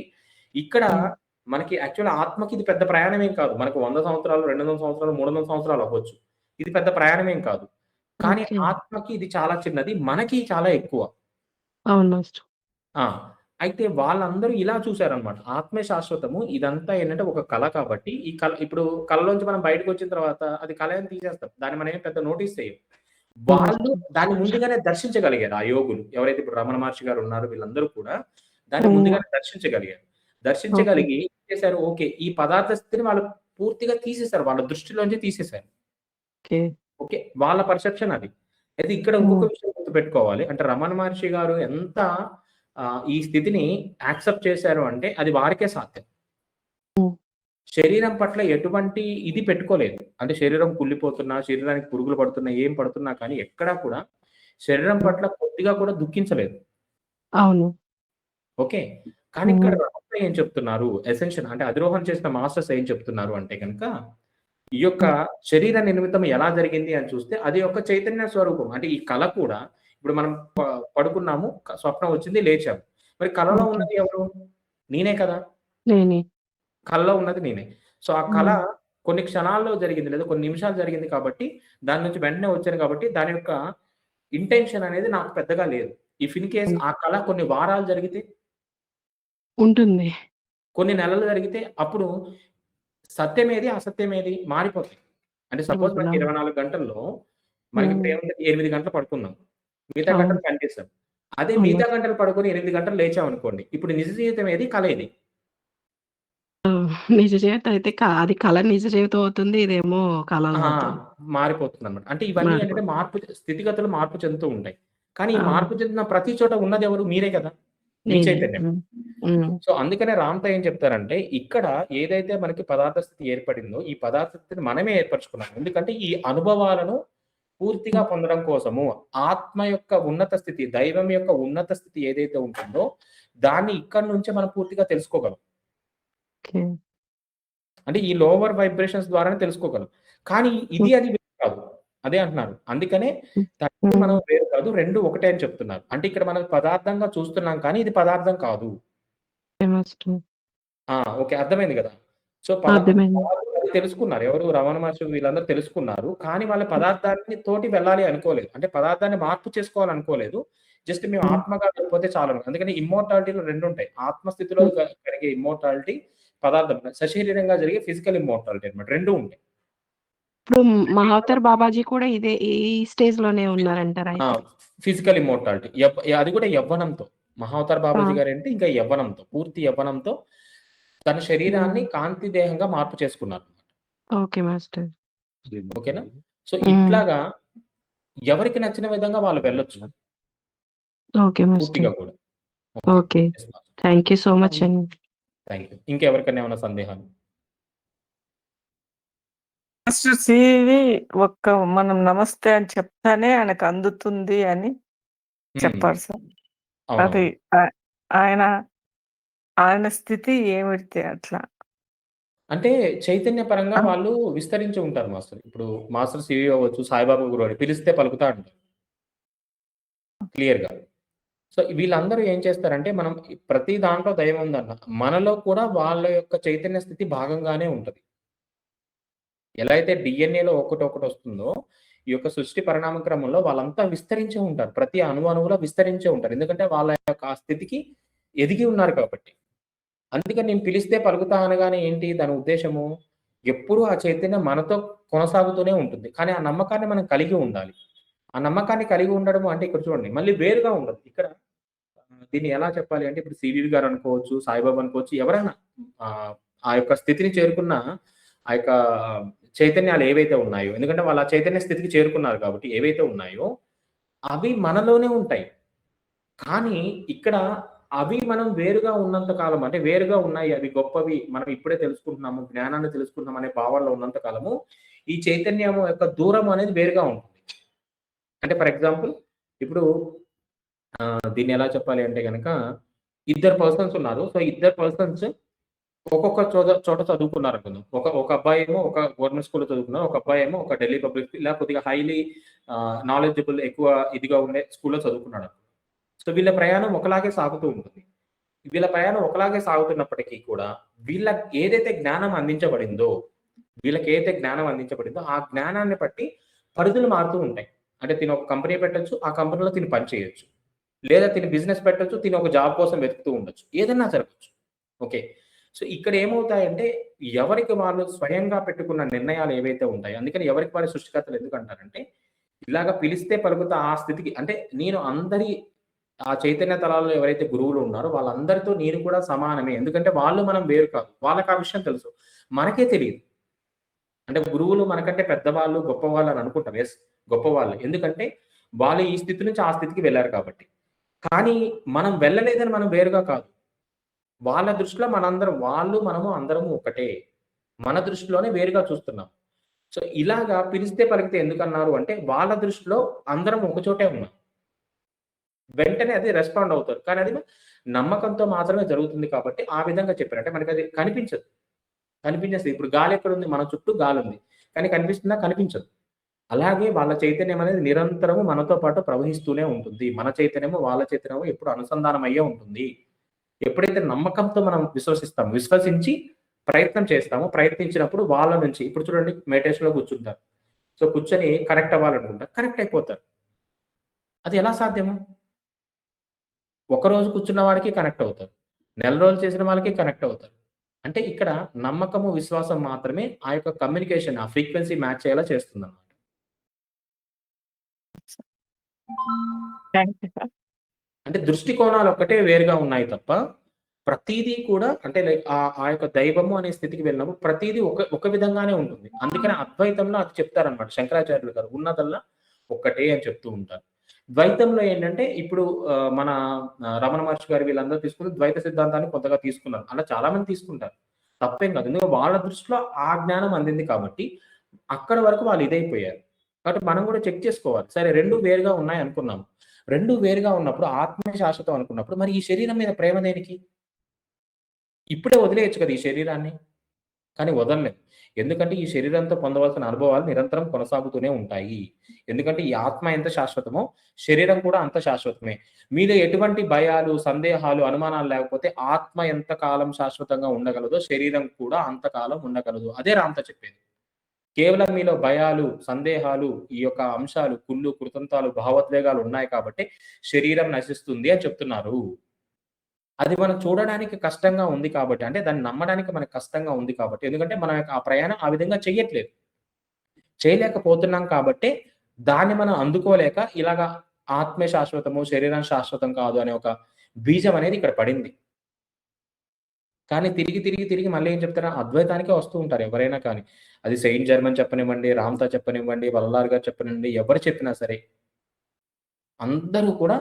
ఇక్కడ హ్మ్. మనకి యాక్చువల్ ఆత్మకి ఇది పెద్ద ప్రయాణం ఏం కాదు. మనకు 100 సంవత్సరాలు, 200 సంవత్సరాలు, 300 సంవత్సరాలు అవ్వచ్చు. ఇది పెద్ద ప్రయాణం ఏం కాదు. కానీ ఓకే. ఆత్మకి ఇది చాలా చిన్నది. మనకి చాలా ఎక్కువ. అవును మాస్టర్. ఆ! అయితే వాళ్ళందరూ ఇలా చూసారనమాట. ఆత్మే శాశ్వతము. ఇదంతా ఏంటంటే ఒక కళ కాబట్టి, ఈ కళ ఇప్పుడు కళలోంచి మనం బయటకొచ్చిన తర్వాత అది కళ అని తీసేస్తాం. దాన్ని మనం ఏం పెద్ద నోటీస్ చెయ్యం. అవును వాళ్ళు మాస్టర్. దాన్ని ముందుగానే దర్శించగలిగారు ఆ యోగులు. ఎవరైతే ఇప్పుడు రమణ మహర్షి గారు ఉన్నారో వీళ్ళందరూ కూడా దాన్ని హ్మ్. ముందుగానే దర్శించగలిగారు. ఓకే. దర్శించగలిగి ఏం చేశారు, ఓకే. ఈ పదార్థ స్థితిని వాళ్ళు పూర్తిగా తీసేసారు. వాళ్ళ దృష్టిలోంచి తీసేసారు. ఓకే. ఓకే. వాళ్ళ పర్సెప్షన్ అది. అయితే ఇక్కడ ఇంకొక హ్మ్. విషయం గుర్తుపెట్టుకోవాలి. అంటే రమణ మహర్షి గారు ఎంత ఈ స్థితిని యాక్సెప్ట్ చేశారు అంటే అది వారికే సాధ్యం. హ్మ్. శరీరం పట్ల ఎటువంటి ఇది పెట్టుకోలేదు. అంటే శరీరం కుళ్ళిపోతున్నా, శరీరానికి పురుగులు పడుతున్నా, ఏం పడుతున్నా కానీ ఎక్కడా కూడా శరీరం హ్మ్. పట్ల కొద్దిగా కూడా దుఃఖించలేదు. అవును. ఓకే. కానీ ఇక్కడ హ్మ్. రమణ ఏం చెప్తున్నారు? ఎసెన్షియల్ అంటే అధిరోహణ చేసిన మాస్టర్స్ ఏం చెప్తున్నారు అంటే గనక ఈ యొక్క హ్మ్. శరీర నిర్మితం ఎలా జరిగింది అని చూస్తే అది ఒక చైతన్య స్వరూపం. అంటే ఈ కళ కూడా ఇప్పుడు మనం పడుకున్నాము. స్వప్నం వచ్చింది లేచాము. మరి కలలో ఓకే. ఉన్నది ఎవరు? నేనే కదా! నేనే. కలలో ఉన్నది నేనే. సో, ఆ కళ హ్మ్. కొన్ని క్షణాల్లో జరిగింది లేదా కొన్ని నిమిషాలు జరిగింది కాబట్టి దాని నుంచి వెంటనే వచ్చాను కాబట్టి దాని యొక్క ఇంటెన్షన్ అనేది నాకు పెద్దగా లేదు. ఇఫ్ ఇన్ కేస్ హ్మ్. ఆ కళ కొన్ని వారాలు జరిగితే, ఉంటుంది. కొన్ని నెలలు జరిగితే అప్పుడు సత్యమేది, అసత్యమేది మారిపోతాయి. అంటే సపోజ్ మారిపోతుంది. మనకి అవును. 24 గంటల్లో మనకిప్పుడు హ్మ్. ఏముంది 8 గంటలు పడుకున్నాం. మిగతా అవును. గంటలు పని చేసాం. అదే అవును మిగతా మాస్టర్. గంటలు పడుకొని 8 గంటలు లేచామనుకోండి. ఇప్పుడు నిజ జీవితం ఏది? కల ఏది? నిజ జీవితం అయితే అది కల నిజ జీవితం అవుతుంది. ఇదేమో కల ఆ! అవుతుంది. మారిపోతుందన్నమాట. అంటే ఇవన్నీ ఏంటంటే మారిపోతుంది. స్థితిగతులు మార్పు చెందుతూ ఉంటాయి. కానీ ఈ అవును. మార్పు చెందిన ప్రతి చోట ఉన్నదెవరు? మీరే కదా! మీ నేనే. చైతన్యం. హ్మ్. హ్మ్. సో, అందుకనే రామ్‌తా ఏం చెప్తారంటే, ఇక్కడ ఏదైతే మనకి పదార్థ స్థితి ఏర్పడిందో, ఈ పదార్థ స్థితిని మనమే ఏర్పరచుకున్నాం. ఎందుకంటే, ఈ అనుభవాలను పూర్తిగా హ్మ్. పొందడం కోసము, ఆత్మ యొక్క ఉన్నత స్థితి, దైవం యొక్క ఉన్నత స్థితి ఏదైతే ఉంటుందో, దాన్ని ఇక్కడి నుంచే మనం పూర్తిగా తెలుసుకోగలం. ఓకే. అంటే ఈ లోవర్ వైబ్రేషన్స్ ద్వారానే తెలుసుకోగలం. కానీ హ్మ్. అది వేరు కాదు. అదే అంటున్నారు. అందుకనే హ్మ్. తండ్రి హ్మ్. మనం వేరు కాదు. 2 ఒకటే అని చెప్తున్నారు. అంటే ఇక్కడ మనం పదార్థంగా చూస్తున్నాం కానీ, ఇది పదార్థం కాదు. Okay master. ఓకే. అర్థమైంది గదా! సో, అర్థమైంది. వాళ్ళు తెలుసుకున్నారు. ఎవరు రమణ మహర్షి వీళ్ళందరూ తెలుసుకున్నారు. కానీ వాళ్ళ పదార్థాన్ని తోటి వెళ్ళాలి అనుకోలేదు. అంటే పదార్థాన్ని మార్పు చేసుకోవాలనుకోలేదు. జస్ట్ మేము హ్మ్. ఆత్మగా వెళ్ళిపోతే చాలని. అందుకని ఇమ్మోర్టాలిటీలో 2 ఉంటాయి. ఆత్మ స్థితిలో హ్మ్. కలిగే ఇమ్మోర్టాలిటీ, పదార్థం సశరీరంగా జరిగే ఫిజికల్ ఇమ్మోర్టాలిటీ అన్నమాట. 2 ఉంటాయి. ఇప్పుడు మహావతార్ బాబాజీ కూడా ఈ స్టేజ్‌లోనే ఉన్నారంటారా ఆ! అయితే? Physical immortality. అది కూడా యవ్వనంతో. మహావతార్ ఆ! బాబాజీ గారంటే ఇంకా యవ్వనంతో, పూర్తి యవ్వనంతో తన హ్మ్. శరీరాన్ని కాంతి దేహంగా మార్పు చేసుకున్నారు. Okay master. ఓకేనా? సో ఇట్లాగా ఎవరికి నచ్చిన విధంగా వాళ్ళు వెళ్ళొచ్చు ఓకే మాస్టర్. పూర్తిగా కూడా. Okay. Thank you so much అండి. Thank you. ఇంకెవరికైనా ఏమైనా సందేహాలు? మాస్టర్ సివి మనం నమస్తే అని చెప్తానే ఆయనకు అందుతుంది అని చెప్పారు సార్. అది ఆయన ఆయన స్థితి ఏమిటి అట్లా? అంటే చైతన్య పరంగా వాళ్ళు విస్తరించి ఉంటారు మాస్టర్. ఇప్పుడు మాస్టర్ సివి అవ్వచ్చు, సాయిబాబా గురువు అని పిలిస్తే పలుకుతా అంటారు క్లియర్‌గా. సో వీళ్ళందరూ ఏం చేస్తారంటే మనం ప్రతి దాంట్లో దైవం ఉందన్న. మనలో కూడా వాళ్ళ యొక్క చైతన్య స్థితి భాగంగానే ఉంటది. ఎలా అయితే డిఎన్ఏలో ఒకటొకటి వస్తుందో, ఈ యొక్క సృష్టి పరిణామ క్రమంలో వాళ్ళంతా విస్తరించే ఉంటారు. ప్రతి అణువులో విస్తరించే ఉంటారు. ఎందుకంటే వాళ్ళ యొక్క ఆ స్థితికి ఎదిగి ఉన్నారు కాబట్టి. అందుకని నేను పిలిస్తే పలుకుతా అనగానే ఏంటి దాని ఉద్దేశము? ఎప్పుడూ ఆ చైతన్యం మనతో కొనసాగుతూనే ఉంటుంది. కానీ ఆ నమ్మకాన్ని మనం కలిగి ఉండాలి. ఆ నమ్మకాన్ని కలిగి ఉండడం అంటే ఇక్కడ చూడండి మళ్ళీ వేరుగా ఉండదు. ఇక్కడ దీన్ని ఎలా చెప్పాలి అంటే ఇప్పుడు సివి గారు అనుకోవచ్చు, సాయిబాబా అనుకోవచ్చు, ఎవరైనా ఆ యొక్క స్థితిని చేరుకున్న ఆ యొక్క చైతన్యాలు ఏవైతే ఉన్నాయో, ఎందుకంటే వాళ్ళు ఆ చైతన్య స్థితికి చేరుకున్నారు కాబట్టి ఏవైతే ఉన్నాయో అవి మనలోనే ఉంటాయి. కానీ ఇక్కడ అవి మనం వేరుగా ఉన్నంత కాలం అంటే వేరుగా ఉన్నాయి, అవి గొప్పవి, మనం ఇప్పుడే తెలుసుకుంటున్నాము, జ్ఞానాన్ని తెలుసుకుంటున్నాం అనే భావనలో ఉన్నంత కాలము ఈ చైతన్యం యొక్క దూరం అనేది వేరుగా ఉంటుంది. అంటే ఫర్ ఎగ్జాంపుల్ ఇప్పుడు దీన్ని ఎలా చెప్పాలి అంటే గనక ఇద్దరు పర్సన్స్ ఉన్నారు. సో ఇద్దరు పర్సన్స్ ఒక్కొక్క చోట చదువుకున్నారు అనుకుందాం. ఒక అబ్బాయి ఏమో ఒక గవర్నమెంట్ స్కూల్‌లో చదువుకున్నారు. ఒక అబ్బాయి ఏమో ఒక ఢిల్లీ పబ్లిక్ ఇలా కొద్దిగా హైలీ నాలెడ్జబుల్ ఎక్కువ ఇదిగా ఉండే స్కూల్‌లో చదువుకున్నాడు. సో వీళ్ళ ప్రయాణం ఒకలాగే సాగుతూ ఉంటుంది. వీళ్ళ ప్రయాణం ఒకలాగే సాగుతున్నప్పటికీ కూడా వీళ్ళకి ఏదైతే జ్ఞానం అందించబడిందో ఆ జ్ఞానాన్ని బట్టి పరిధులు మారుతూ ఉంటాయి. అంటే తిను ఒక కంపెనీ పెట్టొచ్చు, ఆ కంపెనీలో తిను పని చేయొచ్చు. లేదా తిను బిజినెస్ పెట్టొచ్చు, తిను ఒక జాబ్ కోసం వెతుకుతూ ఉండొచ్చు. ఏదన్నా జరగచ్చు. ఓకే. సో ఇక్కడ ఏమవుతాయంటే ఎవరికి వాళ్ళు స్వయంగా పెట్టుకున్న నిర్ణయాలు ఏవైతే ఉంటాయో, అందుకని ఎవరికి వారి సృష్టికర్తలు ఎందుకంటారంటే ఇలాగ పిలిస్తే పలుకుతా ఆ స్థితికి అంటే నేను అందరి ఆ చైతన్య తలాల్లో ఎవరైతే గురువులు ఉన్నారో వాళ్ళందరితో నేను కూడా సమానమే. ఎందుకంటే వాళ్ళు మనం వేరు కాదు. వాళ్ళకి ఆ విషయం తెలుసు. మనకే తెలియదు. అంటే గురువులు మనకంటే పెద్దవాళ్ళు, గొప్పవాళ్ళు అని అనుకుంటాం. ఎస్ గొప్పవాళ్ళు. ఎందుకంటే వాళ్ళు ఈ స్థితి నుంచి ఆ స్థితికి వెళ్ళారు కాబట్టి. కానీ మనం వెళ్ళలేదని మనం వేరుగా కాదు. వాళ్ళ దృష్టిలో వాళ్ళు మనము అందరము ఒకటే. మన దృష్టిలోనే వేరుగా చూస్తున్నాం. సో ఇలాగా పిలిస్తే పలికితే ఎందుకన్నారు అంటే వాళ్ళ దృష్టిలో అందరం ఒక చోటే ఉన్నాం. వెంటనే అది రెస్పాండ్ అవుతారు. కానీ అది నమ్మకంతో మాత్రమే జరుగుతుంది కాబట్టి ఆ విధంగా చెప్పారు. అంటే మనకి అది కనిపించదు. కనిపించేస్తుంది. ఇప్పుడు గాలి ఎక్కడుంది? మన చుట్టూ గాలి ఉంది. కానీ కనిపిస్తుందా? కనిపించదు. అలాగే వాళ్ళ చైతన్యం అనేది నిరంతరము మనతో పాటు ప్రవహిస్తూనే ఉంటుంది. మన చైతన్యము వాళ్ళ చైతన్యము ఎప్పుడు అనుసంధానం అయ్యే ఉంటుంది. ఎప్పుడైతే నమ్మకంతో మనం విశ్వసించి ప్రయత్నం చేస్తామో, ప్రయత్నించినప్పుడు వాళ్ళ నుంచి ఇప్పుడు చూడండి మెడిటేషన్‌లో కూర్చుంటారు. సో కూర్చొని కనెక్ట్ అవ్వాలనుకుంటారు. కనెక్ట్ అయిపోతారు. అది ఎలా సాధ్యము? ఒకరోజు కూర్చున్న వాడికి కనెక్ట్ అవుతారు. నెల రోజులు చేసిన వాళ్ళకి కనెక్ట్ అవుతారు. అంటే ఇక్కడ నమ్మకము, విశ్వాసం మాత్రమే ఆ యొక్క కమ్యూనికేషన్, ఆ ఫ్రీక్వెన్సీ మ్యాచ్ అయ్యేలా చేస్తుందన్నమాట. అంటే దృష్టికోణాలు ఒక్కటే వేరుగా ఉన్నాయి తప్ప ప్రతీదీ కూడా అంటే లైక్ ఆ యొక్క దైవము అనే స్థితికి వెళ్ళినప్పుడు ప్రతీదీ ఒక విధంగానే ఉంటుంది. అందుకని అద్వైతంలో అది చెప్తారనమాట శంకరాచార్యులు గారు. ఉన్నదల్లా ఒక్కటే అని చెప్తూ ఉంటారు. ద్వైతంలో ఏంటంటే ఇప్పుడు మన రమణ మహర్షి గారు వీళ్ళందరూ తీసుకుని ద్వైత సిద్ధాంతాన్ని కొత్తగా తీసుకున్నారు. అలా చాలా మంది తీసుకుంటారు. తప్పేం కాదు. ఎందుకంటే వాళ్ళ దృష్టిలో ఆ జ్ఞానం అందింది కాబట్టి అక్కడ వరకు వాళ్ళు ఇదైపోయారు. కాబట్టి మనం కూడా చెక్ చేసుకోవాలి. సరే 2 వేరుగా ఉన్నాయి అనుకున్నాము. 2 వేరుగా ఉన్నప్పుడు ఆత్మే శాశ్వతం అనుకున్నప్పుడు మరి ఈ శరీరం మీద ప్రేమ దేనికి? ఇప్పుడే వదిలేయొచ్చు కదా ఈ శరీరాన్ని. కానీ వదలలేదు. ఎందుకంటే ఈ శరీరంతో పొందవలసిన అనుభవాలు నిరంతరం కొనసాగుతూనే ఉంటాయి. ఎందుకంటే ఈ ఆత్మ ఎంత శాశ్వతమో శరీరం కూడా అంత శాశ్వతమే. మీలో ఎటువంటి భయాలు, సందేహాలు, అనుమానాలు లేకపోతే ఆత్మ ఎంత కాలం శాశ్వతంగా ఉండగలదో శరీరం కూడా అంతకాలం ఉండగలదు. అదే రాంత చెప్పేది. కేవలం మీలో భయాలు, సందేహాలు, ఈ యొక్క అంశాలు, కుళ్ళు, కృతంతాలు, భావోద్వేగాలు ఉన్నాయి కాబట్టి శరీరం నశిస్తుంది అని చెప్తున్నారు. అది మనం చూడడానికి కష్టంగా ఉంది కాబట్టి అంటే దాన్ని నమ్మడానికి మనకు కష్టంగా ఉంది కాబట్టి ఎందుకంటే మనం ఆ ప్రయాణం ఆ విధంగా చేయలేకపోతున్నాం కాబట్టి దాన్ని మనం అందుకోలేక ఇలాగా ఆత్మే శాశ్వతము, శరీరం శాశ్వతం కాదు అనే ఒక బీజం అనేది ఇక్కడ పడింది. కానీ తిరిగి మళ్ళీ ఏం చెప్తారు? అద్వైతానికే వస్తూ ఉంటారు ఎవరైనా కానీ. అది సెయింట్ జర్మన్ చెప్పనివ్వండి, రామ్తా చెప్పనివ్వండి, వల్లార్ గారు చెప్పనివ్వండి, ఎవరు చెప్పినా సరే. అందరూ కూడా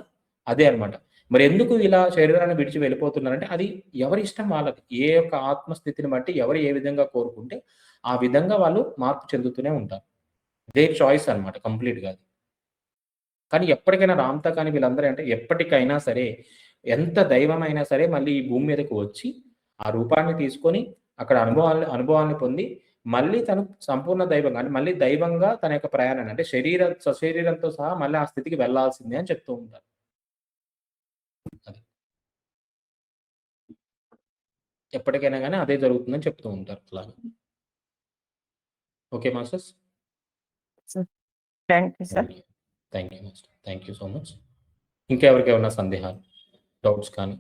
అదే అన్నమాట. మరి ఎందుకు ఇలా శరీరాన్ని విడిచి వెళ్ళిపోతున్నారంటే అది ఎవరి ఇష్టం వాళ్ళది. ఏ యొక్క ఆత్మస్థితిని బట్టి ఎవరు ఏ విధంగా కోరుకుంటే ఆ విధంగా వాళ్ళు మార్పు చెందుతూనే ఉంటారు. దేర్ చాయిస్ అన్నమాట కంప్లీట్‌గా అది. కానీ ఎప్పటికైనా రామ్తా కానీ వీళ్ళందరూ అంటే ఎప్పటికైనా సరే ఎంత దైవమైనా సరే మళ్ళీ ఈ భూమి మీదకి వచ్చి ఆ రూపాన్ని తీసుకొని అక్కడ అనుభవాన్ని పొంది మళ్ళీ తను సంపూర్ణ దైవంగా అంటే మళ్ళీ దైవంగా తన యొక్క ప్రయాణాన్ని అంటే సశరీరంతో సహా మళ్ళీ ఆ స్థితికి వెళ్ళాల్సిందే అని చెప్తూ ఉంటారు. అది. ఎప్పటికైనా గాని అదే జరుగుతుందని చెప్తూ ఉంటారు అలాగా. Okay masters. Thank you sir. Thank you master. Thank you so much. ఇంకా ఎవరికేమన్నా సందేహాలు, డౌట్స్ కానీ?